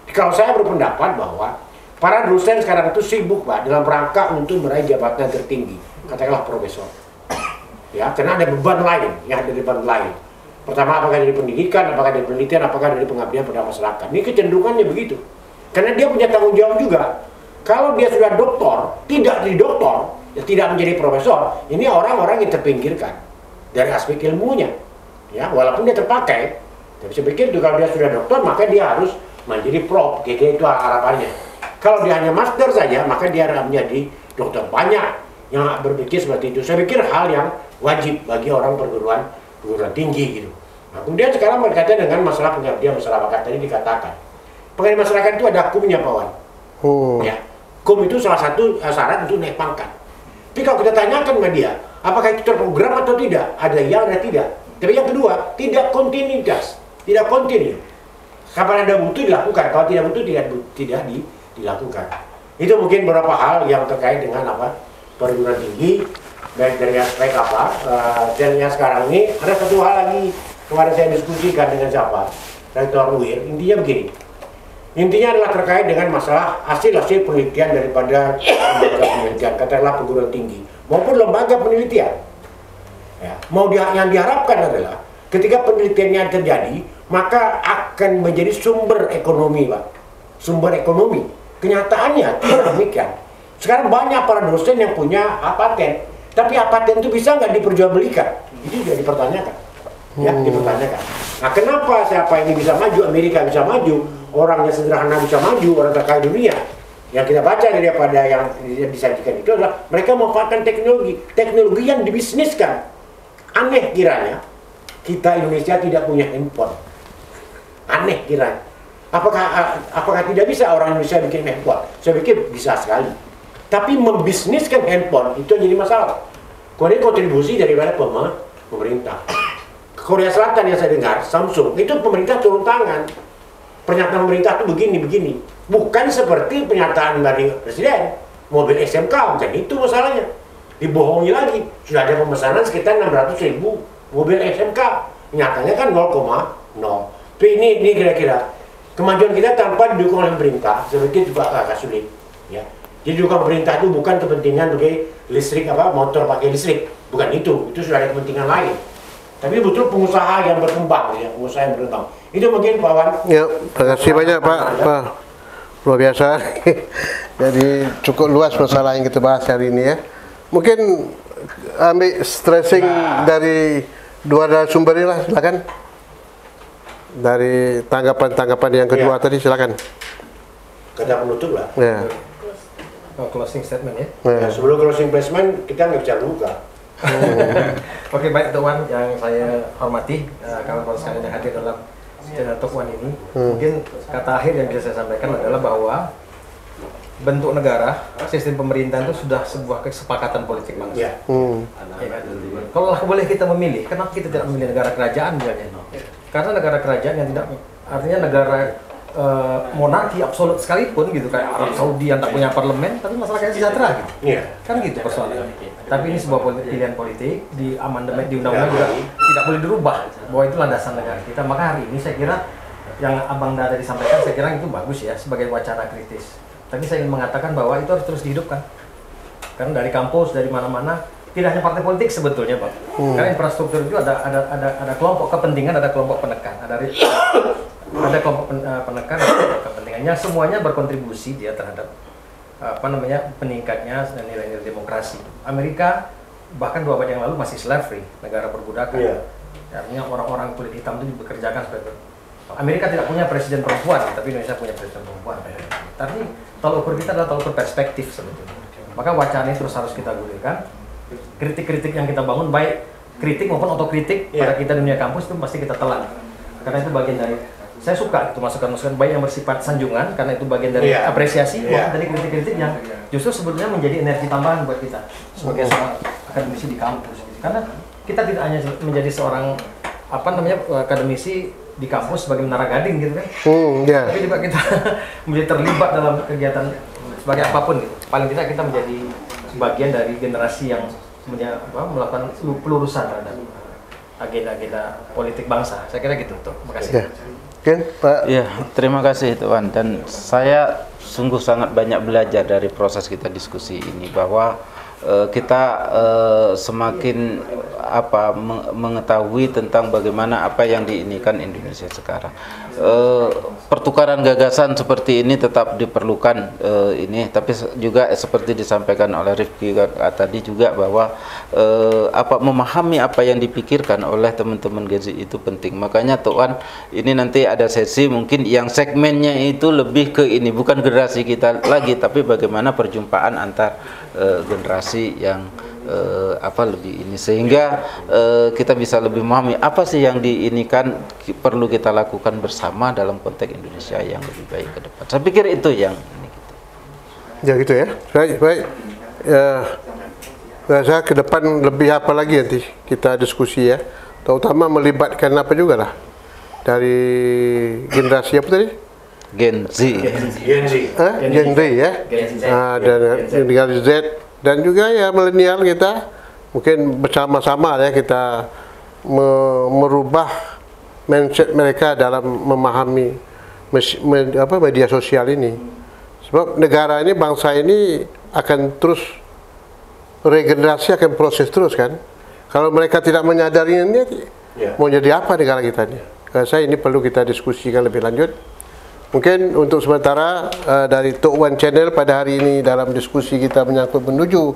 Kalau saya berpendapat bahwa Para dosen sekarang itu sibuk Pak dalam rangka untuk meraih jabatan tertinggi, katakanlah profesor. Ya, karena ada beban lain, ya ada beban lain. Pertama, apakah dari pendidikan, apakah dari penelitian, apakah dari pengabdian pada masyarakat. Ini kecenderungannya begitu. Karena dia punya tanggung jawab juga. Kalau dia sudah doktor, tidak jadi doktor, ya, tidak menjadi profesor, ini orang-orang yang terpinggirkan dari aspek ilmunya. Ya, walaupun dia terpakai, tapi saya pikir itu kalau dia sudah doktor, maka dia harus menjadi prof. Jadi itu harapannya. Kalau dia hanya master saja, maka dia harus menjadi dokter. Banyak yang berpikir seperti itu. Saya pikir hal yang wajib bagi orang perguruan tinggi gitu. Nah, kemudian sekarang berkaitan dengan masalah pengabdian masyarakat tadi dikatakan. Pengabdian masyarakat itu ada kumnya Pak Wan. Ya, kum itu salah satu syarat untuk naik pangkat. Tapi kalau kita tanyakan sama dia, apakah itu terprogram atau tidak? Ada yang, ada tidak. Tapi yang kedua, tidak kontinuitas, tidak kontinu. Kapan ada butuh dilakukan, kalau tidak butuh tidak dilakukan. Itu mungkin beberapa hal yang terkait dengan apa perguruan tinggi, baik dari aspek apa. Dan yang sekarang ini ada satu hal lagi kemarin saya diskusikan dengan siapa, Rektor UIR. Intinya begini, intinya adalah terkait dengan masalah hasil-hasil penelitian daripada lembaga penelitian, katakanlah perguruan tinggi maupun lembaga penelitian. Ya, yang diharapkan adalah ketika penelitiannya terjadi, maka akan menjadi sumber ekonomi, Pak. Sumber ekonomi. Kenyataannya tidak demikian. Sekarang banyak para dosen yang punya paten, tapi paten itu bisa nggak diperjualbelikan? Itu juga dipertanyakan. Ya, dipertanyakan. Nah, kenapa siapa ini bisa maju, Amerika bisa maju, orangnya sederhana bisa maju, orang terkaya dunia? Yang kita baca daripada yang disajikan itu adalah mereka memanfaatkan teknologi yang dibisniskan. Aneh kiranya kita Indonesia tidak punya handphone. Aneh kiranya. Apakah tidak bisa orang Indonesia bikin handphone? Saya pikir bisa sekali. Tapi membisniskan handphone itu jadi masalah. Kemudian kontribusi daripada pemerintah. Korea Selatan yang saya dengar, Samsung, itu pemerintah turun tangan. Pernyataan pemerintah itu begini. Bukan seperti pernyataan dari Presiden. Mobil SMK, bukan itu masalahnya. Dibohongi lagi. Sudah ada pemesanan sekitar 600.000 mobil SMK. Nyatanya kan 0,0. Tapi ini kira-kira kemajuan kita tanpa didukung oleh pemerintah, saya pikir juga agak sulit. Ya. Jadi juga pemerintah itu bukan kepentingan sebagai listrik motor pakai listrik, bukan itu sudah ada kepentingan lain. Tapi betul pengusaha yang berkembang, ya, pengusaha yang berkembang. Itu mungkin Pak Wan. Ya, terima kasih banyak Pak. Luar biasa. Jadi cukup luas masalah yang kita bahas hari ini ya. Mungkin ambil stressing dari dua narasumber ini lah, silakan. Dari tanggapan yang kedua tadi, silakan. Kata penutup lah. Ya. Closing statement ya. Ya, sebelum closing statement kita nggak bisa buka. Oke, baik teman yang saya hormati, kawan-kawan sekalian yang hadir dalam channel Talk One ini. Mungkin kata akhir yang bisa saya sampaikan adalah bahwa bentuk negara, sistem pemerintahan itu sudah sebuah kesepakatan politik bangsa. Ya, kan? Kalau boleh kita memilih, kenapa kita tidak memilih negara kerajaan misalnya? Karena negara kerajaan yang tidak, artinya negara monarki absolut sekalipun gitu, kayak Arab Saudi yang tak punya parlemen, tapi masyarakatnya sejahtera gitu. Kan gitu persoalannya. Tapi ini sebuah pilihan politik, di amandemen di undang-undang juga tidak boleh dirubah bahwa itu landasan negara kita. Maka hari ini saya kira yang Abang tadi sampaikan, saya kira itu bagus ya sebagai wacana kritis. Tapi saya ingin mengatakan bahwa itu harus terus dihidupkan. Karena dari kampus, dari mana-mana, tidak hanya partai politik sebetulnya, Pak. Karena infrastruktur itu ada kelompok kepentingan, ada kelompok penekan, ada kelompok penekan, ada kelompok kepentingannya, semuanya berkontribusi dia terhadap peningkatnya nilai-nilai demokrasi. Amerika bahkan 2 abad yang lalu masih slavery, negara perbudakan. Artinya orang-orang kulit hitam itu dipekerjakan sebagai. Amerika tidak punya presiden perempuan, tapi Indonesia punya presiden perempuan. Tapi tolak ukur kita adalah tolak ukur perspektif sebetulnya. Maka wacana ini terus harus kita gulirkan. Kritik-kritik yang kita bangun, baik kritik maupun otokritik pada kita di dunia kampus, itu pasti kita telan. Karena itu bagian dari, saya suka itu masukan-masukan baik yang bersifat sanjungan, karena itu bagian dari apresiasi, maupun dari kritik-kritik yang justru sebetulnya menjadi energi tambahan buat kita sebagai seorang akademisi di kampus. Karena kita tidak hanya menjadi seorang akademisi di kampus sebagai menara gading gitu kan, tapi juga kita menjadi terlibat dalam kegiatan sebagai apapun gitu. Paling tidak kita menjadi bagian dari generasi yang melakukan pelurusan terhadap agenda-agenda politik bangsa. Saya kira gitu. Terima kasih. Pak. Ya, terima kasih Tuan. Dan saya sungguh sangat banyak belajar dari proses kita diskusi ini, bahwa kita semakin mengetahui tentang bagaimana apa yang diinikan Indonesia sekarang. Pertukaran gagasan seperti ini tetap diperlukan, tapi juga seperti disampaikan oleh Rifki tadi juga, bahwa memahami apa yang dipikirkan oleh teman-teman Gen Z itu penting. Makanya Tuan, ini nanti ada sesi mungkin yang segmennya itu lebih ke ini, bukan generasi kita lagi, tapi bagaimana perjumpaan antar generasi yang lebih ini, sehingga kita bisa lebih memahami apa sih yang diinikan perlu kita lakukan bersama dalam konteks Indonesia yang lebih baik ke depan. Saya pikir itu yang ini gitu. Ya gitu ya. Baik. Saya ke depan lebih apa lagi nanti kita diskusi ya. Terutama melibatkan apa juga lah dari generasi apa tadi? Gen Z. Gen Z ya. Dan generasi Z. Dan juga ya milenial kita mungkin bersama-sama ya kita merubah mindset mereka dalam memahami media sosial ini. Sebab negara ini, bangsa ini akan terus regenerasi, akan proses terus kan. Kalau mereka tidak menyadarinya, mau jadi apa negara kita ini? Saya ini perlu kita diskusikan lebih lanjut. Mungkin untuk sementara dari Tok Wan Channel pada hari ini dalam diskusi kita menyangkut menuju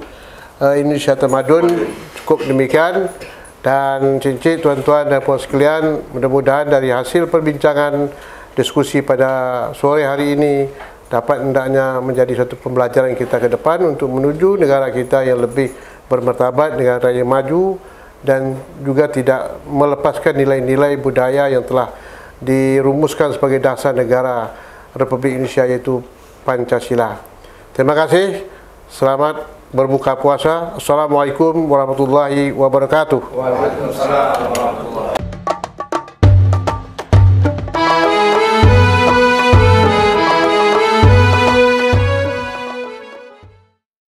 Indonesia Tamadun cukup demikian. Dan cincin tuan-tuan dan puan sekalian, mudah-mudahan dari hasil perbincangan diskusi pada sore hari ini dapat hendaknya menjadi satu pembelajaran kita ke depan untuk menuju negara kita yang lebih bermartabat, negara yang maju, dan juga tidak melepaskan nilai-nilai budaya yang telah dirumuskan sebagai dasar negara Republik Indonesia, yaitu Pancasila. Terima kasih. Selamat berbuka puasa. Assalamualaikum warahmatullahi wabarakatuh. Waalaikumsalam warahmatullahi wabarakatuh.